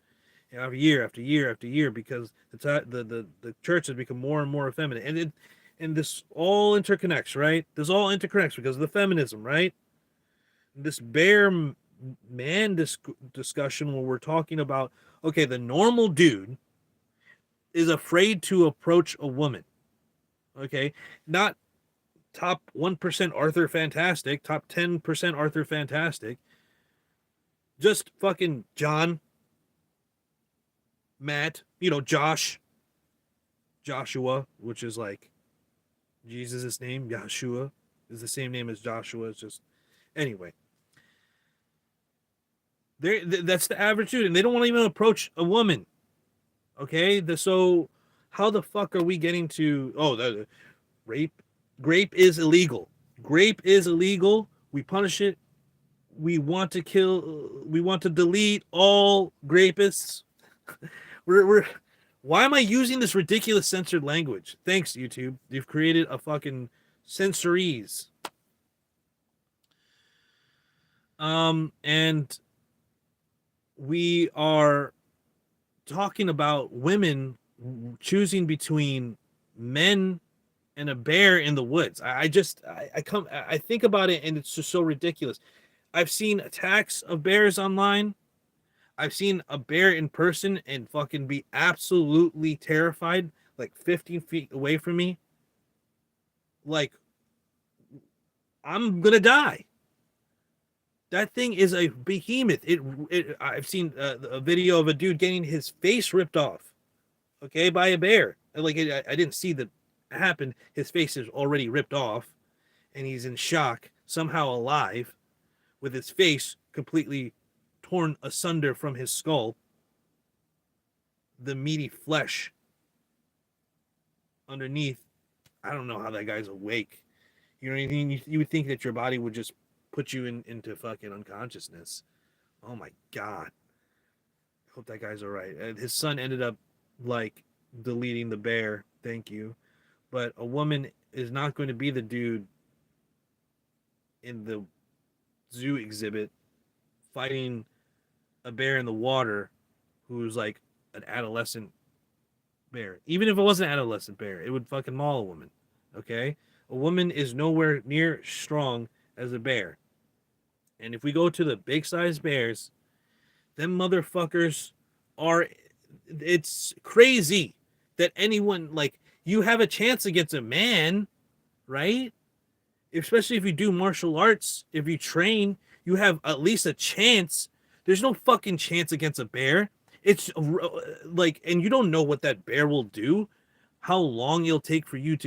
year after year after year, because the church has become more and more effeminate, and this all interconnects, right? This all interconnects because of the feminism, right? This bare man discussion where we're talking about, okay, the normal dude is afraid to approach a woman, okay, not top 1% Arthur Fantastic, top 10% Arthur Fantastic, just fucking John, Matt, Joshua, which is like Jesus' name. Yahshua is the same name as Joshua. It's just, anyway, that's the average dude, and they don't want to even approach a woman. Okay, so how the fuck are we getting to? Oh, the grape is illegal. Grape is illegal. We punish it. We want to kill. We want to delete all grapists. we're Why am I using this ridiculous censored language? Thanks, YouTube. You've created a fucking censorees. And we are talking about women choosing between men and a bear in the woods. I think about it and it's just so ridiculous. I've seen attacks of bears online. I've seen a bear in person and fucking be absolutely terrified, like 15 feet away from me. Like, I'm gonna die. That thing is a behemoth. I've seen a video of a dude getting his face ripped off, okay, by a bear. Like, I didn't see that happen. His face is already ripped off, and he's in shock, somehow alive, with his face completely torn asunder from his skull. The meaty flesh underneath. I don't know how that guy's awake. You know what I mean? You would think that your body would just put you into fucking unconsciousness. Oh my god. I hope that guy's all right. And his son ended up like deleting the bear. Thank you. But a woman is not going to be the dude in the zoo exhibit fighting a bear in the water who's like an adolescent bear. Even if it wasn't an adolescent bear, it would fucking maul a woman. Okay? A woman is nowhere near strong as a bear. And if we go to the big size bears, them motherfuckers are, it's crazy that anyone, like, you have a chance against a man, right? Especially if you do martial arts, if you train, you have at least a chance There's no fucking chance against a bear. It's like, and you don't know what that bear will do, how long it'll take for you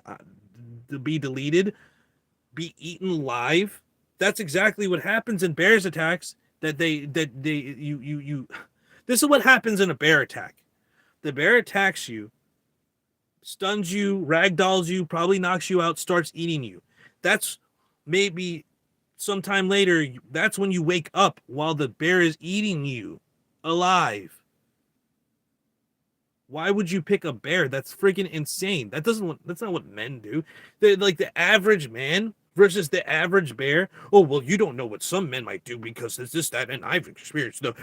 uh, to be deleted, be eaten live. That's exactly what happens in bears attacks. You. This is what happens in a bear attack. The bear attacks you, stuns you, ragdolls you, probably knocks you out, starts eating you. That's maybe sometime later. That's when you wake up while the bear is eating you alive. Why would you pick a bear? That's freaking insane. That's not what men do. They're like the average man versus the average bear. Oh, well, you don't know what some men might do because it's this, that, and I've experienced you,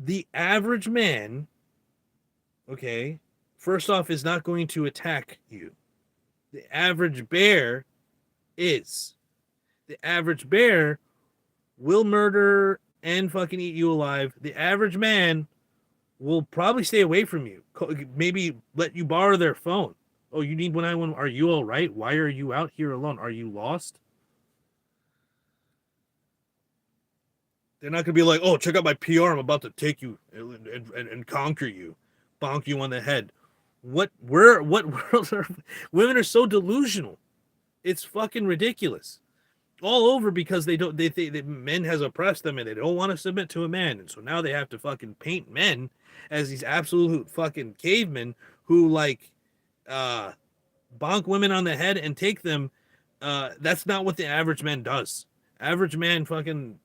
the average man, okay, first off, is not going to attack you. The average bear is. The average bear will murder and fucking eat you alive. The average man will probably stay away from you. Maybe let you borrow their phone. Oh, you need 191. Are you all right? Why are you out here alone? Are you lost? They're not gonna be like, oh, check out my PR. I'm about to take you and conquer you, bonk you on the head. What world are women are so delusional? It's fucking ridiculous. All over because they think that men has oppressed them and they don't want to submit to a man, and so now they have to fucking paint men as these absolute fucking cavemen who like uh bonk women on the head and take them. That's not what the average man does. Average man fucking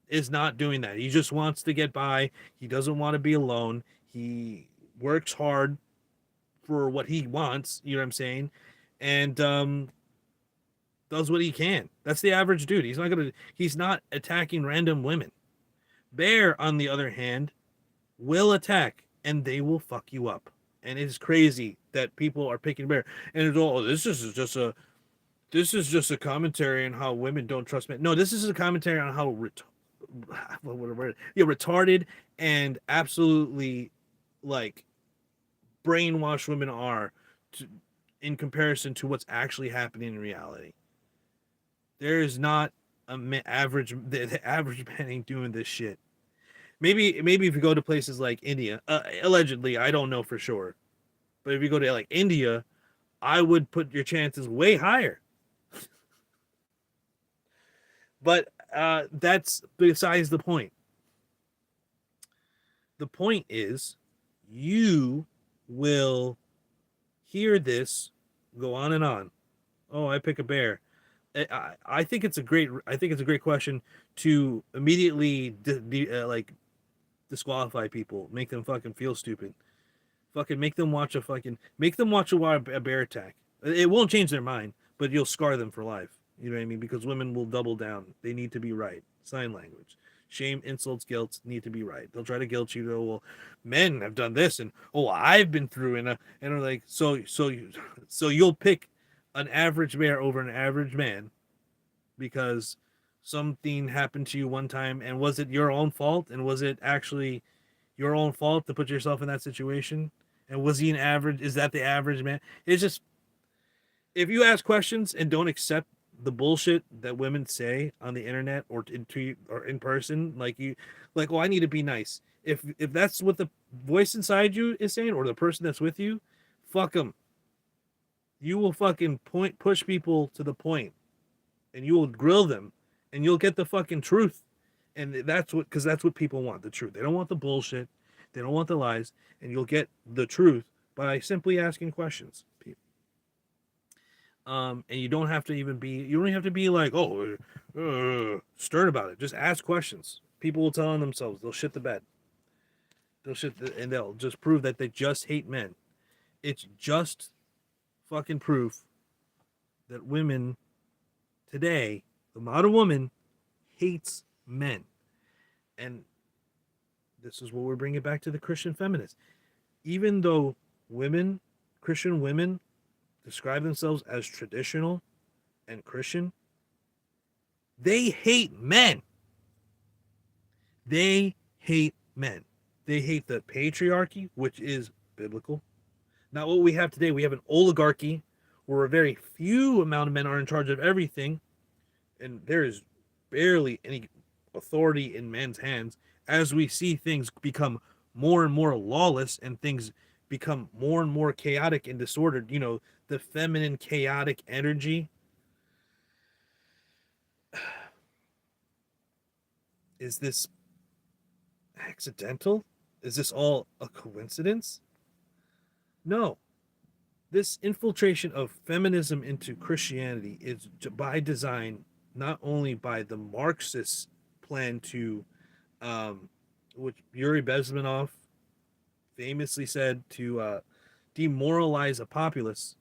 is not doing that. He just wants to get by. He doesn't want to be alone. He works hard for what he wants, you know what I'm saying? And does what he can. That's the average dude. He's not attacking random women. Bear, on the other hand, will attack and they will fuck you up. And it's crazy that people are picking bear. And it's all this is just a commentary on how women don't trust men. No, this is a commentary on how retarded and absolutely like brainwashed women are in comparison to what's actually happening in reality. There is not average. The average man ain't doing this shit. Maybe if you go to places like India, allegedly, I don't know for sure, but if you go to like India, I would put your chances way higher. But that's besides the point. The point is, you will hear this go on and on. Oh, I pick a bear. I think it's a great question to immediately like disqualify people, make them fucking feel stupid, fucking make them watch a bear attack. It won't change their mind, but you'll scar them for life. You know what I mean? Because women will double down. They need to be right. Sign language. Shame, insults, guilt need to be right. They'll try to guilt you. To, well, men have done this, and oh, I've been through, and are like, so you'll pick an average bear over an average man because something happened to you one time, and was it your own fault? And was it actually your own fault to put yourself in that situation? And was he an average? Is that the average man? It's just, if you ask questions and don't accept the bullshit that women say on the internet or in person, like, oh, I need to be nice. If that's what the voice inside you is saying, or the person that's with you, fuck them. You will fucking push people to the point, and you will grill them, and you'll get the fucking truth. And because that's what people want, the truth. They don't want the bullshit. They don't want the lies, and you'll get the truth by simply asking questions. And you don't have to be like, oh, stern about it. Just ask questions. People will tell on themselves. They'll shit the bed. And they'll just prove that they just hate men. It's just fucking proof that women today, the modern woman, hates men. And this is what we're bringing back to the Christian feminists. Even though Christian women, describe themselves as traditional and Christian, they hate men. They hate men. They hate the patriarchy, which is biblical. Not what we have today. We have an oligarchy where a very few amount of men are in charge of everything, and there is barely any authority in men's hands as we see things become more and more lawless and things become more and more chaotic and disordered. The feminine chaotic energy. Is this accidental? Is this all a coincidence? No. This infiltration of feminism into Christianity is by design, not only by the Marxists' plan to, which Yuri Bezmenov famously said, to demoralize a populace.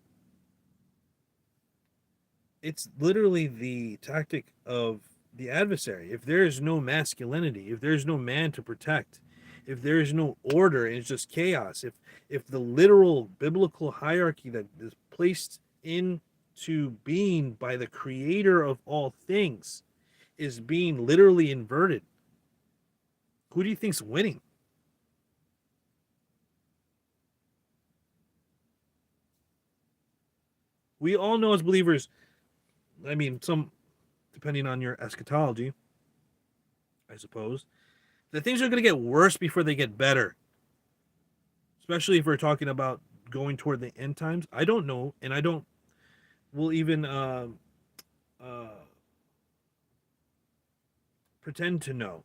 It's literally the tactic of the adversary. If there is no masculinity, if there's no man to protect, if there is no order and it's just chaos, if the literal biblical hierarchy that is placed into being by the creator of all things is being literally inverted, who do you think's winning? We all know as believers, I mean, some depending on your eschatology, I suppose, that things are going to get worse before they get better. Especially if we're talking about going toward the end times. I don't know, and I don't will even uh, pretend to know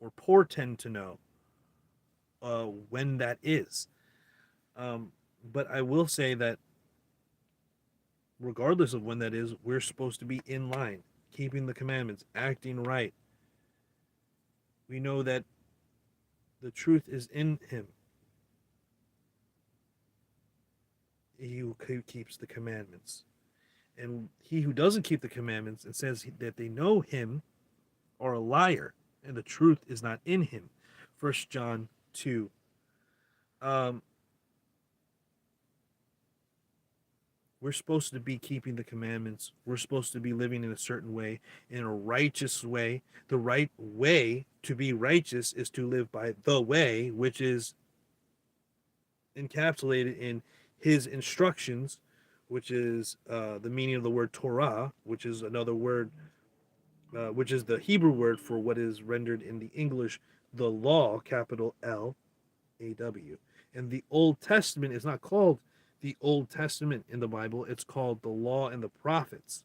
or portend to know when that is. Um, but I will say that regardless of when that is, we're supposed to be in line, keeping the commandments, acting right. We know that the truth is in Him. He who keeps the commandments. And he who doesn't keep the commandments and says that they know Him are a liar, and the truth is not in him. 1 John 2. Um, we're supposed to be keeping the commandments. We're supposed to be living in a certain way, in a righteous way. The right way to be righteous is to live by the way, which is encapsulated in His instructions, which is the meaning of the word Torah, which is another word, which is the Hebrew word for what is rendered in the English the law, capital LAW. And the Old Testament is not called the Old Testament in the Bible, it's called the law and the prophets.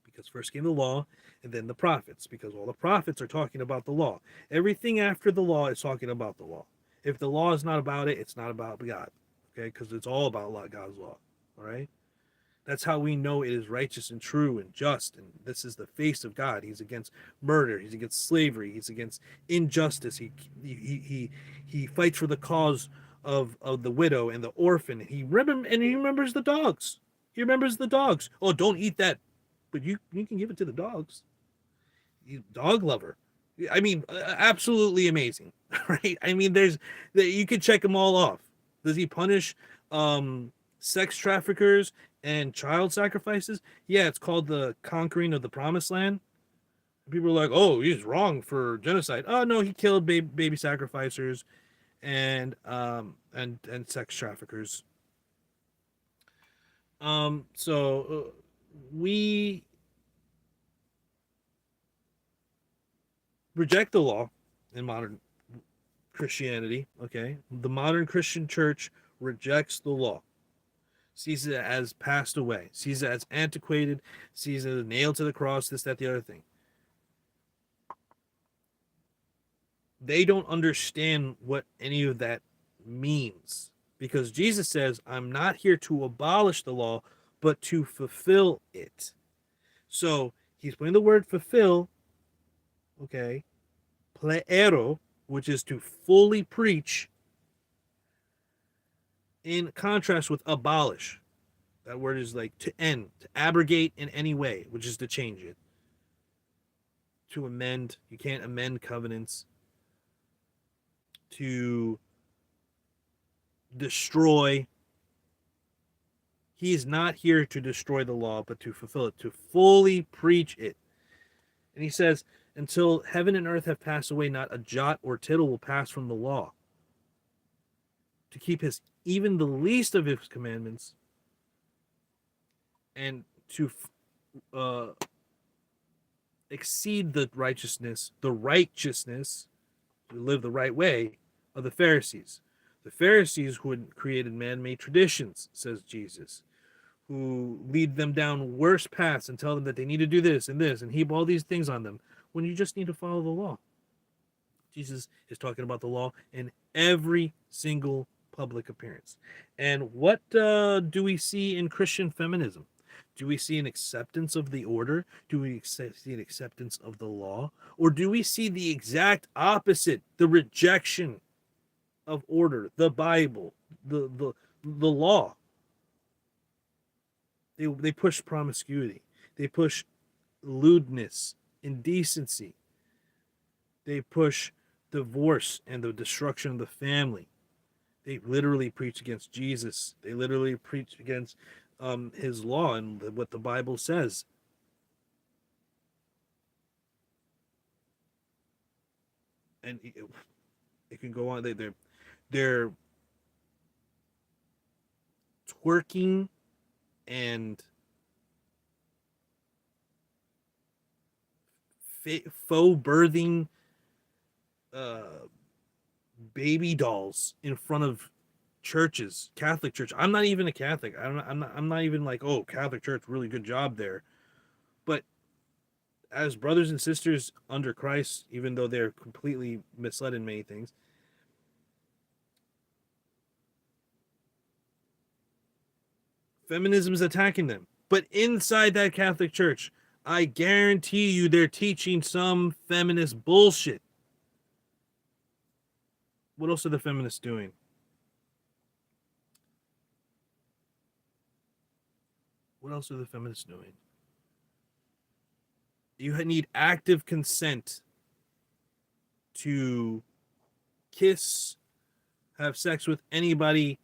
Because first came the law and then the prophets, because all the prophets are talking about the law. Everything after the law is talking about the law. If the law is not about it, it's not about God. Okay, because it's all about God's law. All right. That's how we know it is righteous and true and just. And this is the face of God. He's against murder. He's against slavery. He's against injustice. He fights for the cause of the widow and the orphan. He remembers the dogs. He remembers the dogs. Oh, don't eat that, but you can give it to the dogs. He's a dog lover. I mean, absolutely amazing, right? I mean, you could check them all off. Does he punish sex traffickers and child sacrifices? Yeah, it's called the conquering of the promised land. People are like, oh, he's wrong for genocide. Oh no, he killed baby sacrificers and sex traffickers. So we reject the law in modern Christianity. Okay, the modern Christian church rejects the law, sees it as passed away, sees it as antiquated, sees it as nailed to the cross, this, that, the other thing. They don't understand what any of that means, because Jesus says, I'm not here to abolish the law, but to fulfill it. So he's putting the word fulfill, okay, pleero, which is to fully preach, in contrast with abolish. That word is like to end, to abrogate in any way, which is to change it. To amend, you can't amend covenants. To destroy. He is not here to destroy the law, but to fulfill it, to fully preach it. And he says, until heaven and earth have passed away, not a jot or tittle will pass from the law. To keep even the least of his commandments, and to exceed the righteousness, to live the right way, of the Pharisees. The Pharisees who had created man-made traditions, says Jesus, who lead them down worse paths and tell them that they need to do this and heap all these things on them when you just need to follow the law. Jesus is talking about the law in every single public appearance. And what do we see in Christian feminism? Do we see an acceptance of the order? Do we see an acceptance of the law? Or do we see the exact opposite, the rejection of order, the Bible, the law? They push promiscuity. They push lewdness, indecency. They push divorce and the destruction of the family. They literally preach against Jesus. They literally preach against his law and what the Bible says. And it can go on. They're twerking and faux birthing uh, baby dolls in front of churches, Catholic church. I'm not even a Catholic. I'm not even like, oh, Catholic church, really good job there. But as brothers and sisters under Christ, even though they're completely misled in many things, feminism is attacking them. But inside that Catholic church, I guarantee you they're teaching some feminist bullshit. What else are the feminists doing? What else are the feminists doing? You need active consent to kiss, have sex with anybody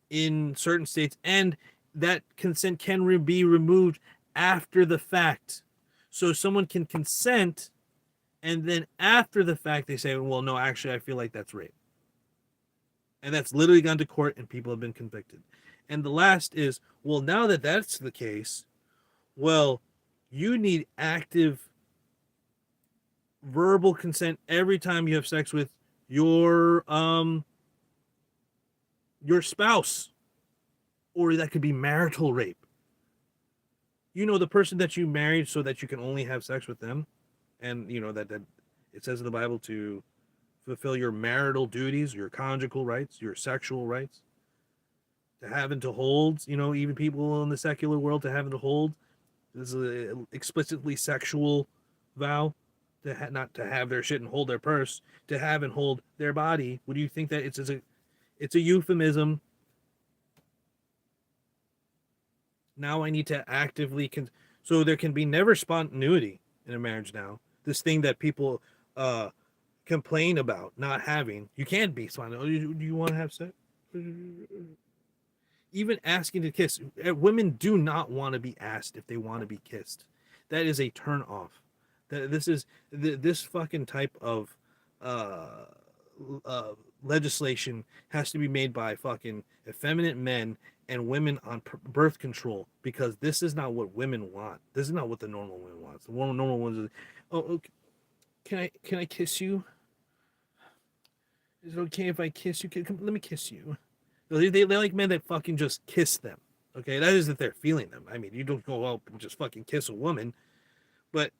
in certain states, and that consent can be removed after the fact. So someone can consent, and then after the fact, they say, well, no, actually, I feel like that's rape. And that's literally gone to court, and people have been convicted. And the last is, well, now that that's the case, well, you need active verbal consent every time you have sex with your spouse, or that could be marital rape. You know, the person that you married so that you can only have sex with them, and you know that it says in the Bible to fulfill your marital duties, your conjugal rights, your sexual rights, to have and to hold. You know, even people in the secular world, to have and to hold. This is an explicitly sexual vow. Not to have their shit and hold their purse, to have and hold their body. Would you think that it's a euphemism? Now I need to actively so there can be never spontaneity in a marriage now. This thing that people complain about not having. You can't be spontaneous. Do you want to have sex? Even asking to kiss. Women do not want to be asked if they want to be kissed. That is a turn off. This fucking type of uh, legislation has to be made by fucking effeminate men and women on birth control, because this is not what women want. This is not what the normal women wants. The normal ones is, oh, okay, can I kiss you? Is it okay if I kiss you? Let me kiss you. They like men that fucking just kiss them. Okay, that is if they're feeling them. I mean, you don't go out and just fucking kiss a woman, but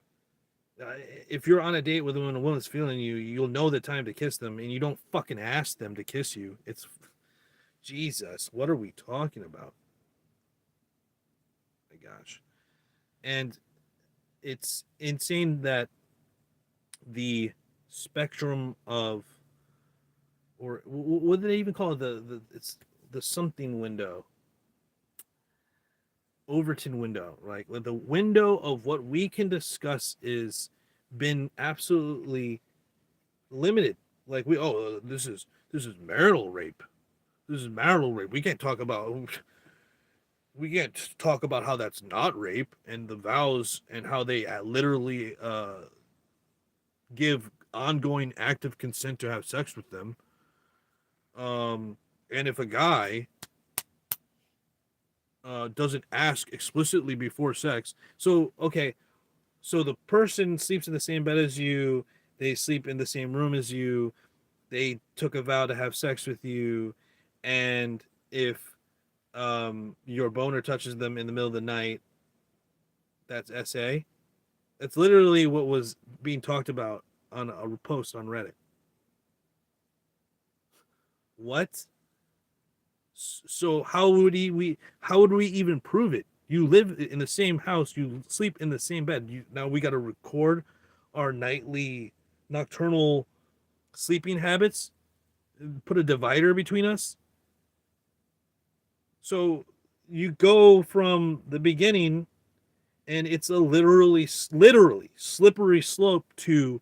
if you're on a date with a woman's feeling you, you'll know the time to kiss them, and you don't fucking ask them to kiss you. It's Jesus. What are we talking about? My gosh, and it's insane that the spectrum of, or what do they even call it? It's the something window, Overton window, right? Like the window of what we can discuss is been absolutely limited. Like this is marital rape. This is marital rape. We can't talk about how that's not rape, and the vows and how they literally give ongoing active consent to have sex with them. And if a guy doesn't ask explicitly before sex, so okay, So the person sleeps in the same bed as you, they sleep in the same room as you, they took a vow to have sex with you, and if your boner touches them in the middle of the night, that's SA. That's literally what was being talked about on a post on Reddit. What? So how would we even prove it? You live in the same house, you sleep in the same bed. Now we got to record our nightly nocturnal sleeping habits, put a divider between us. So you go from the beginning, and it's a literally slippery slope to,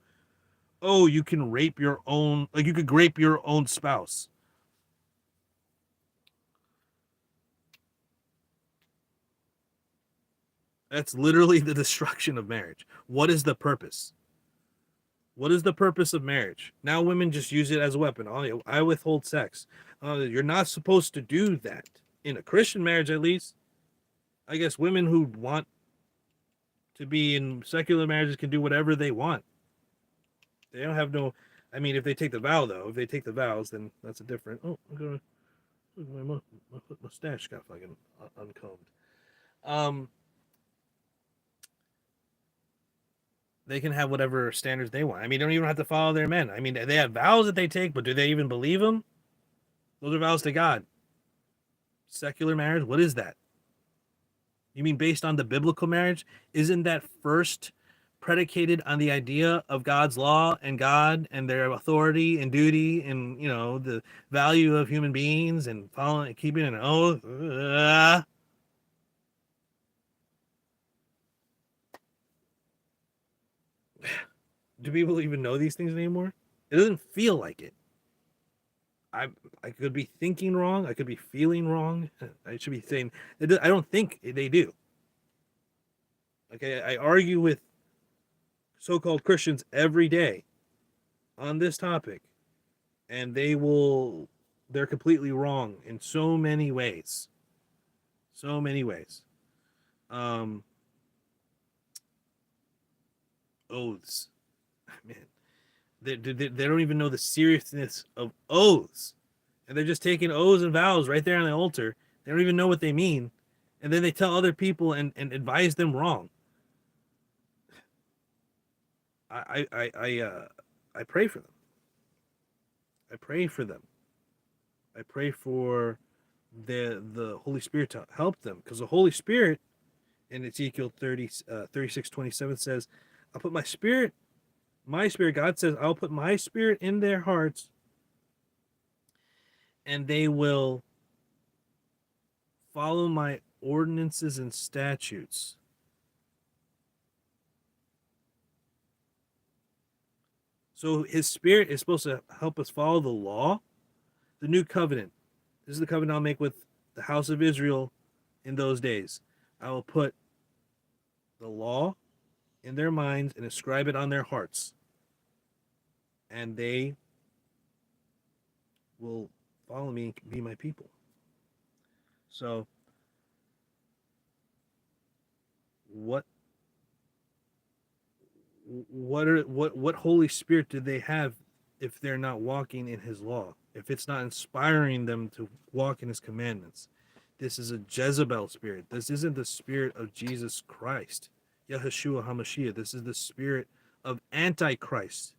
oh, you can rape your own, like you could rape your own spouse. That's literally the destruction of marriage. What is the purpose? What is the purpose of marriage? Now women just use it as a weapon. Oh, I withhold sex. You're not supposed to do that in a Christian marriage, at least. I guess women who want to be in secular marriages can do whatever they want. They don't have no. I mean, if they take the vow, though, if they take the vows, then that's a different. Oh, I'm gonna. My mustache got fucking uncombed. Um, they can have whatever standards they want. I mean, they don't even have to follow their men. I mean, they have vows that they take, but do they even believe them? Those are vows to God. Secular marriage, what is that? You mean based on the biblical marriage? Isn't that first predicated on the idea of God's law and God and their authority and duty and, you know, the value of human beings and following, keeping an oath? Do people even know these things anymore? It doesn't feel like it. I I could be thinking wrong. I could be feeling wrong. I should be saying I don't think they do. Okay, I argue with so-called Christians every day on this topic, and they're completely wrong in so many ways. So many ways. Um, Oaths, man, they don't even know the seriousness of oaths, and they're just taking oaths and vows right there on the altar. They don't even know what they mean, and then they tell other people and advise them wrong. I pray for them. I pray for them. I pray for the Holy Spirit to help them, because the Holy Spirit in Ezekiel 36:27 says, I'll put my spirit, God says, I'll put my spirit in their hearts, and they will follow my ordinances and statutes. So his spirit is supposed to help us follow the law, the new covenant. This is the covenant I'll make with the house of Israel in those days. I will put the law in their minds and inscribe it on their hearts. And they will follow me and be my people. So what what Holy Spirit do they have if they're not walking in his law? If it's not inspiring them to walk in his commandments? This is a Jezebel spirit. This isn't the spirit of Jesus Christ, Yahushua HaMashiach. This is the spirit of Antichrist,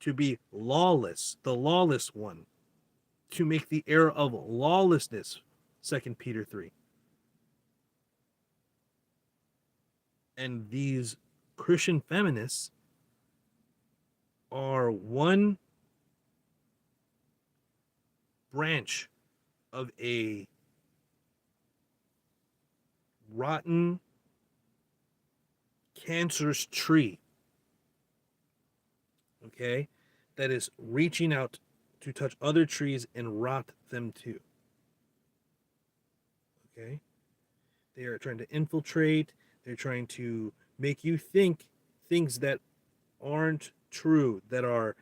to be lawless, the lawless one, to make the era of lawlessness, 2 Peter 3. And these Christian feminists are one branch of a rotten, cancerous tree, okay, that is reaching out to touch other trees and rot them too. Okay? They are trying to infiltrate, they're trying to make you think things that aren't true, that are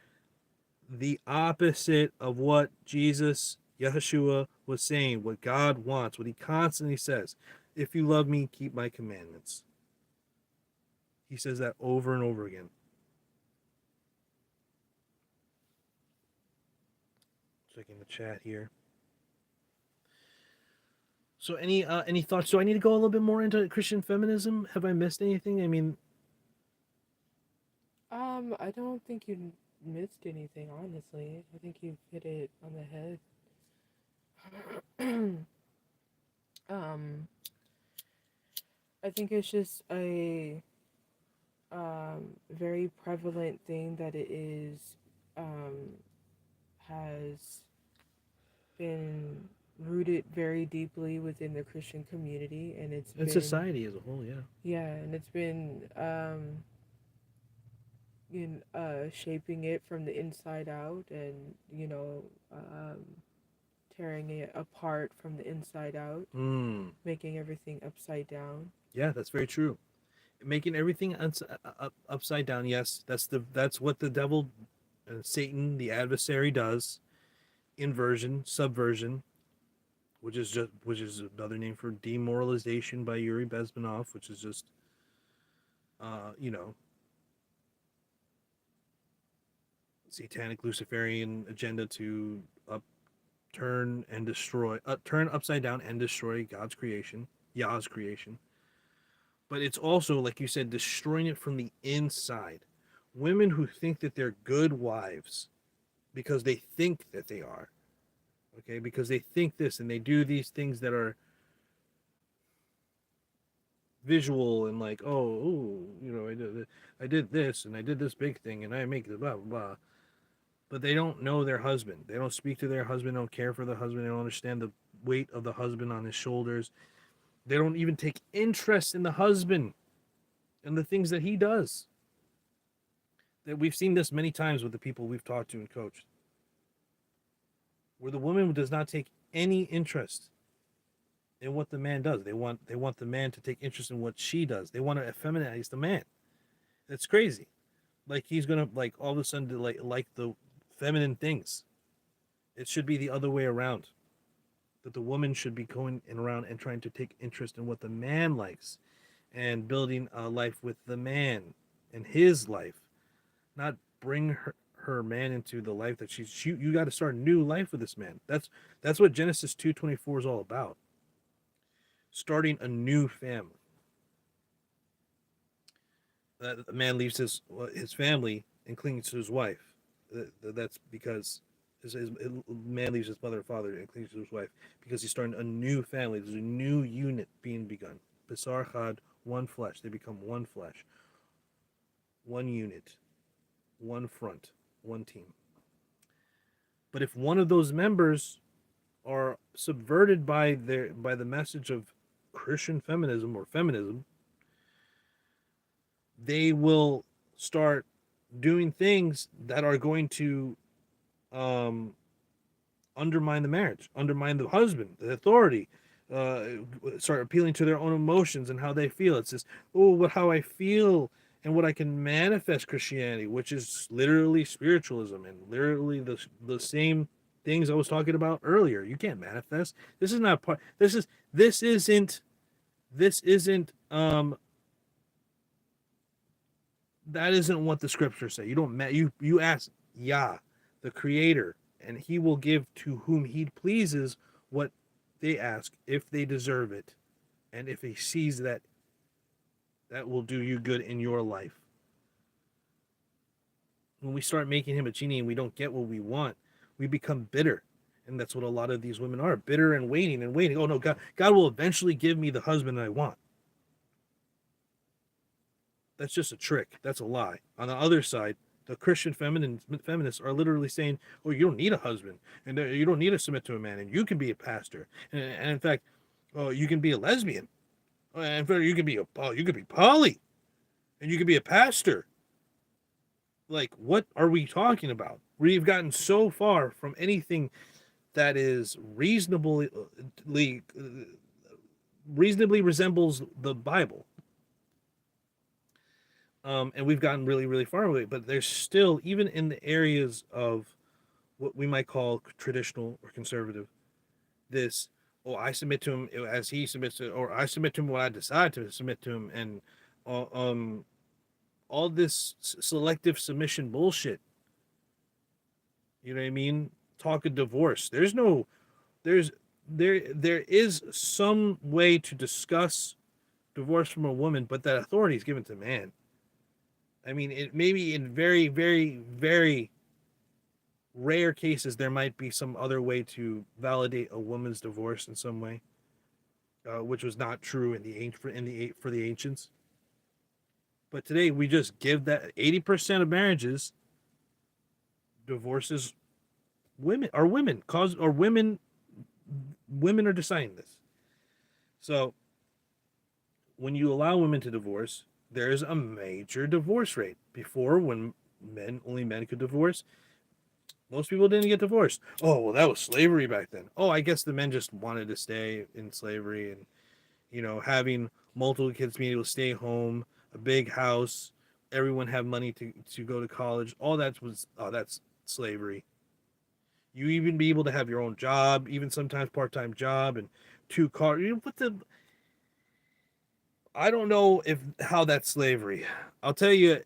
the opposite of what Jesus, Yeshua, was saying, what God wants, what he constantly says. If you love me, keep my commandments. He says that over and over again. Checking the chat here. So any thoughts? Do I need to go a little bit more into Christian feminism? Have I missed anything? I mean, I don't think you missed anything, honestly. I think you've hit it on the head. um, I think it's just a very prevalent thing that it is um, has been rooted very deeply within the Christian community, and it's in been, society as a whole, yeah. yeah, and it's been shaping it from the inside out, and tearing it apart from the inside out, Mm. making everything upside down. Yeah, that's very true. Making everything upside down. Yes, that's what the devil, Satan, the adversary, does. Inversion, subversion, which is another name for demoralization by Yuri Bezmenov, which is just you know, satanic Luciferian agenda to turn upside down and destroy God's creation, Yah's creation. But it's also, like you said, destroying it from the inside. Women who think that they're good wives because they think that they are, okay, because they think this and they do these things that are visual and like, oh, ooh, I did this and I did this big thing and I make the blah blah blah. But they don't know their husband. They don't speak to their husband. Don't care for the husband. They don't understand the weight of the husband on his shoulders. They don't even take interest in the husband and the things that he does. That we've seen this many times with the people we've talked to and coached, where the woman does not take any interest in what the man does. They want the man to take interest in what she does. They want to effeminize the man. It's crazy. Like he's gonna like all of a sudden to like the feminine things. It should be the other way around. That the woman should be going and around and trying to take interest in what the man likes and building a life with the man and his life, not bring her man into the life that you got to start a new life with this man. That's what Genesis 2:24 is all about. Starting a new family. That a man leaves his family and clings to his wife. That's because his man leaves his mother and father and clings to his wife because he's starting a new family. There's a new unit being begun. Besar Chad, one flesh. They become one flesh, one unit, one front, one team. But if one of those members are subverted by the message of Christian feminism or feminism, they will start doing things that are going to um, undermine the marriage, undermine the husband, the authority, uh, start appealing to their own emotions and how they feel. It's just, oh, what how I feel and what I can manifest Christianity, which is literally spiritualism and literally the same things I was talking about earlier. You can't manifest. This is not part. This isn't that isn't what the scriptures say. You don't you ask Yah, the Creator, and He will give to whom He pleases what they ask if they deserve it, and if He sees that that will do you good in your life. When we start making Him a genie and we don't get what we want, we become bitter. And that's what a lot of these women are, bitter and waiting and waiting. Oh no, God will eventually give me the husband I want. That's just a trick. That's a lie. On the other side, the Christian feminists are literally saying, "Oh, you don't need a husband, and you don't need to submit to a man, and you can be a pastor, and in fact, oh, you can be a lesbian, and in fact, you can be poly, and you can be a pastor." Like, what are we talking about? We've gotten so far from anything that is reasonably resembles the Bible. And we've gotten really, really far away. But there's still, even in the areas of what we might call traditional or conservative, this, oh, I submit to him as he submits to, or I submit to him when I decide to submit to him, and uh, um, all this selective submission bullshit. You know what I mean? Talk of divorce. There's there is some way to discuss divorce from a woman, but that authority is given to man. I mean, it maybe in very, very, very rare cases there might be some other way to validate a woman's divorce in some way, which was not true in for the ancients. But today we just give that 80% of marriages divorces women cause or women are deciding this. So when you allow women to divorce, there's a major divorce rate. Before, when only men could divorce, most people didn't get divorced. Oh, well, that was slavery back then. Oh, I guess the men just wanted to stay in slavery and, having multiple kids, being able to stay home, a big house, everyone have money to go to college. All that was, oh, that's slavery. You even be able to have your own job, even sometimes part-time job and two cars. What the I don't know if how that's slavery. I'll tell you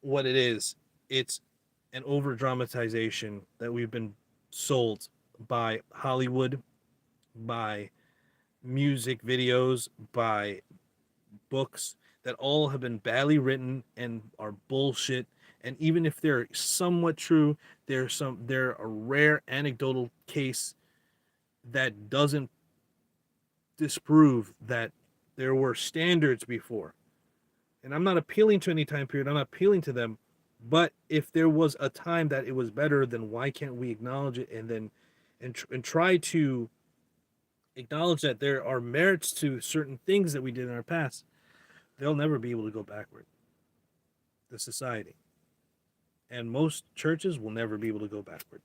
what it is. It's an over dramatization that we've been sold by Hollywood, by music videos, by books that all have been badly written and are bullshit. And even if they're somewhat true, they're a rare anecdotal case that doesn't disprove that there were standards before. And I'm not appealing to any time period. I'm not appealing to them. But if there was a time that it was better, then why can't we acknowledge it and try to acknowledge that there are merits to certain things that we did in our past? They'll never be able to go backward. The society and most churches will never be able to go backward.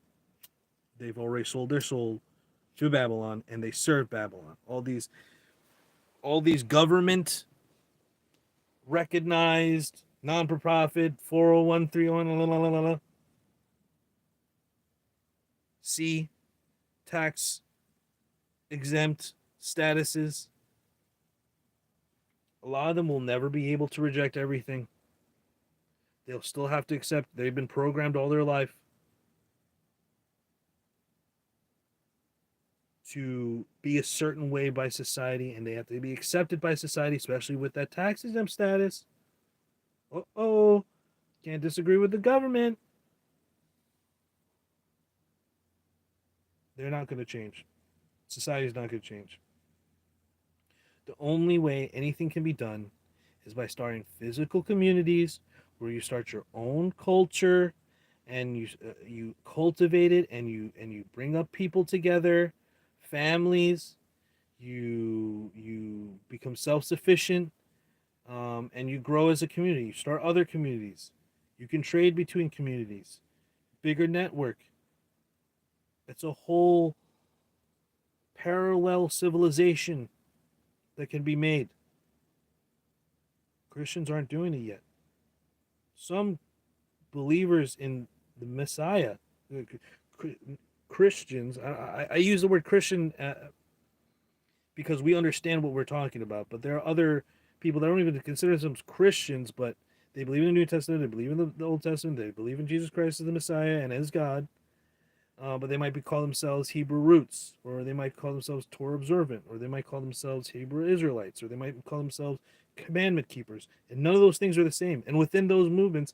They've already sold their soul to Babylon, and they serve Babylon. All these government recognized non-for-profit 401(3)(1) C tax exempt statuses. A lot of them will never be able to reject everything. They'll still have to accept. They've been programmed all their life to be a certain way by society, and they have to be accepted by society, especially with that tax exempt status. Oh, can't disagree with the government. They're not going to change. Society's not going to change. The only way anything can be done is by starting physical communities where you start your own culture and you cultivate it and you bring up people together, families. You become self-sufficient, and you grow as a community. You start other communities. You can trade between communities. Bigger network. It's a whole parallel civilization that can be made. Christians aren't doing it yet. Some believers in the Messiah, Christians, I use the word Christian because we understand what we're talking about, but there are other people that don't even consider themselves Christians, but they believe in the New Testament, they believe in the Old Testament, they believe in Jesus Christ as the Messiah and as God. But they might call themselves Hebrew roots, or they might call themselves Torah observant, or they might call themselves Hebrew Israelites, or they might call themselves commandment keepers. And none of those things are the same. And within those movements,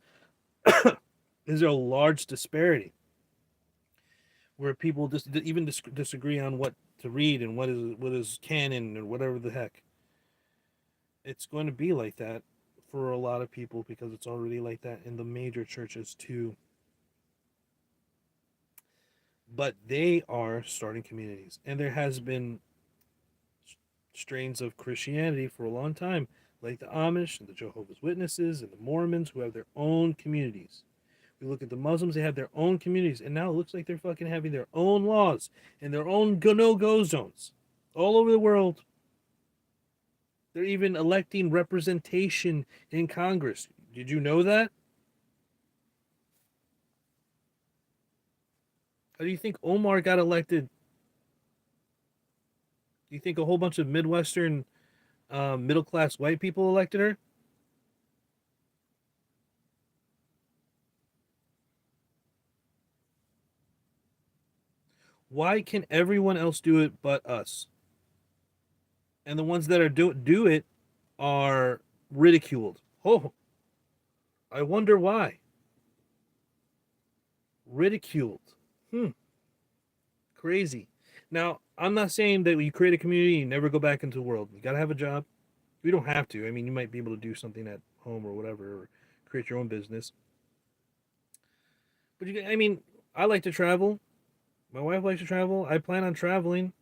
is there a large disparity where people just even disagree on what to read and what is canon or whatever the heck. It's going to be like that for a lot of people because it's already like that in the major churches too. But they are starting communities, and there has been strains of Christianity for a long time, like the Amish and the Jehovah's Witnesses and the Mormons, who have their own communities. We look at the Muslims; they have their own communities, and now it looks like they're fucking having their own laws and their own no-go zones all over the world. They're even electing representation in Congress. Did you know that? How do you think Omar got elected? Do you think a whole bunch of Midwestern middle class white people elected her? Why can everyone else do it but us? And the ones that are do it are ridiculed. Oh, I wonder why. Ridiculed. Hmm. Crazy. Now, I'm not saying that you create a community and never go back into the world. You gotta have a job. You don't have to. I mean, you might be able to do something at home or whatever, or create your own business. But I mean, I like to travel. My wife likes to travel. I plan on traveling.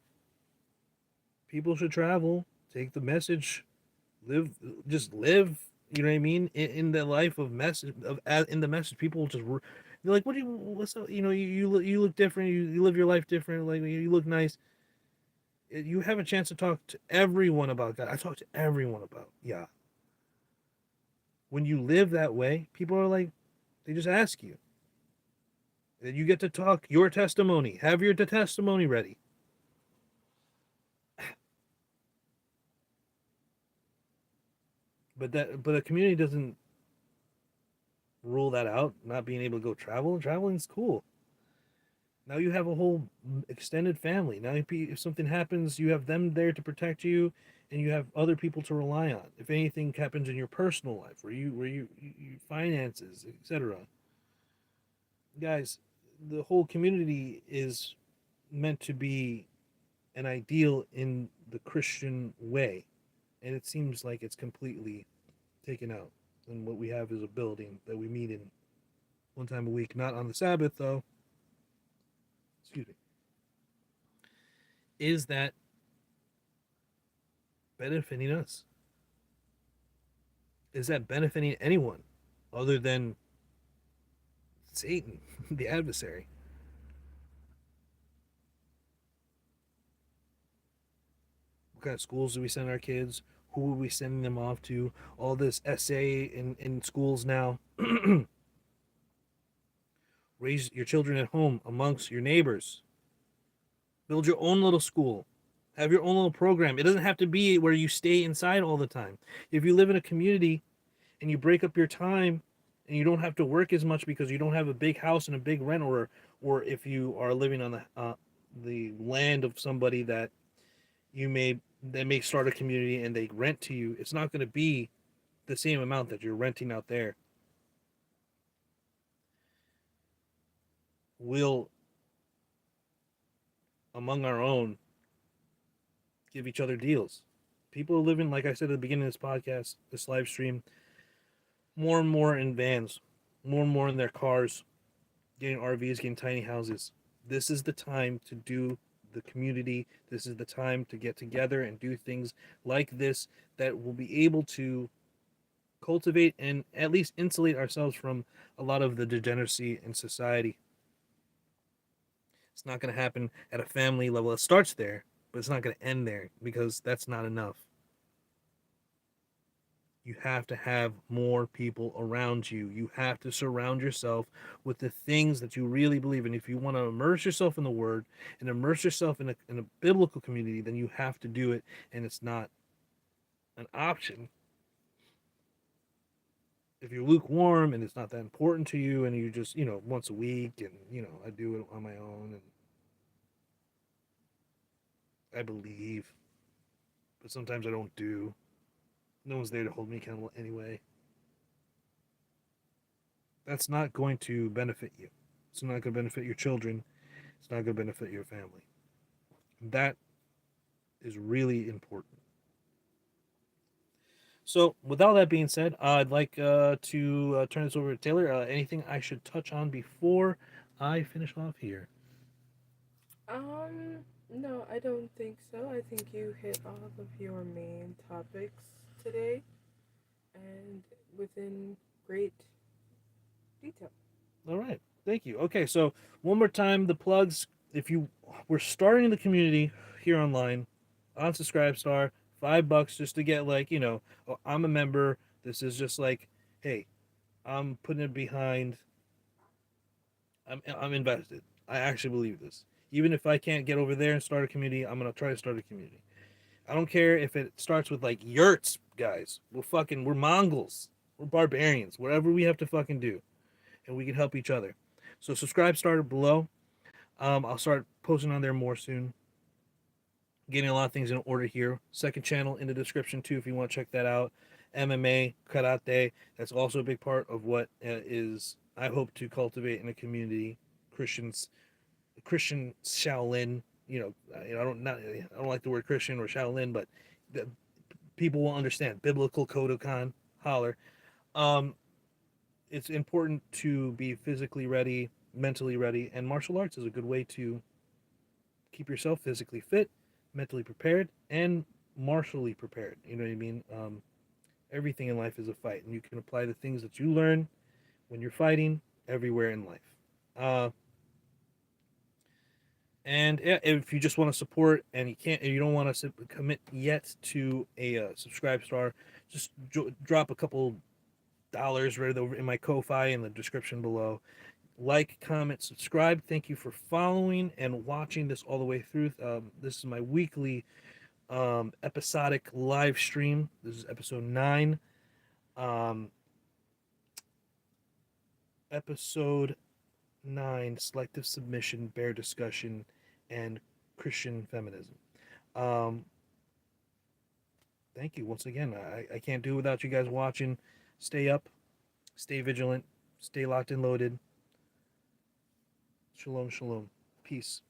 People should travel. Take the message. Live, just live. You know what I mean? In the life of message of in the message, people just they're like, "What do you? What's up? You know, you look different. You live your life different. Like you look nice." You have a chance to talk to everyone about God. I talk to everyone about yeah. When you live that way, people are like, they just ask you. And you get to talk your testimony. Have your testimony ready. But a community doesn't rule that out. Not being able to go travel. Traveling's cool. Now you have a whole extended family. Now if something happens, you have them there to protect you, and you have other people to rely on. If anything happens in your personal life, where you finances, etc. Guys, the whole community is meant to be an ideal in the Christian way, and it seems like it's completely taken out. And what we have is a building that we meet in one time a week, not on the Sabbath though. Excuse me. Is that benefiting us? Is that benefiting anyone other than Satan, the adversary? What kind of schools do we send our kids? Who are we sending them off to? All this essay in schools now. Raise your children at home amongst your neighbors. Build your own little school. Have your own little program. It doesn't have to be where you stay inside all the time. If you live in a community and you break up your time and you don't have to work as much because you don't have a big house and a big rent, or if you are living on the land of somebody you may that may start a community and they rent to you, it's not going to be the same amount that you're renting out there. We'll among our own give each other deals. People are living, like I said at the beginning of this podcast, this live stream, more and more in vans, more and more in their cars, getting RVs, getting tiny houses. This is the time to do the community. This is the time to get together and do things like this that will be able to cultivate and at least insulate ourselves from a lot of the degeneracy in society. It's not going to happen at a family level. It starts there, but it's not going to end there because that's not enough. You have to have more people around you. You have to surround yourself with the things that you really believe in. If you want to immerse yourself in the Word and immerse yourself in a biblical community, then you have to do it, and it's not an option. If you're lukewarm and it's not that important to you, and you just once a week, and I do it on my own, and I believe, but sometimes I don't do. No one's there to hold me accountable anyway. That's not going to benefit you. It's not going to benefit your children. It's not going to benefit your family. That is really important. So, with all that being said, I'd like to turn this over to Taylor. Anything I should touch on before I finish off here? No, I don't think so. I think you hit all of your main topics today and within great detail. All right. Thank you. Okay, so one more time, the plugs. If you we're starting the community here online on Subscribestar, $5 just to get oh, I'm a member. This is just like, hey, I'm putting it behind. I'm invested. I actually believe this. Even if I can't get over there and start a community, I'm gonna try to start a community. I don't care if it starts with like yurts, guys. We're Mongols. We're barbarians. Whatever we have to fucking do, and we can help each other. So subscribe started below. I'll start posting on there more soon. Getting a lot of things in order here. Second channel in the description too if you want to check that out. MMA, karate. That's also a big part of what is I hope to cultivate in a community. Christians, Christian Shaolin. I don't like the word Christian or Shaolin, but the, people will understand biblical Kodokan. Holler. Um, it's important to be physically ready, mentally ready, and martial arts is a good way to keep yourself physically fit, mentally prepared, and martially prepared. You know what I mean? Everything in life is a fight, and you can apply the things that you learn when you're fighting everywhere in life. Uh, and yeah, if you just want to support and you don't want to commit yet to a subscribe star, just drop a couple dollars right over in my Ko-fi in the description below. Like, comment, subscribe. Thank you for following and watching this all the way through. This is my weekly episodic live stream. This is episode 9. Um, episode 9, selective submission, bear discussion, and Christian feminism. Um, thank you once again. I can't do it without you guys watching. Stay up, stay vigilant, stay locked and loaded. Shalom, shalom. Peace.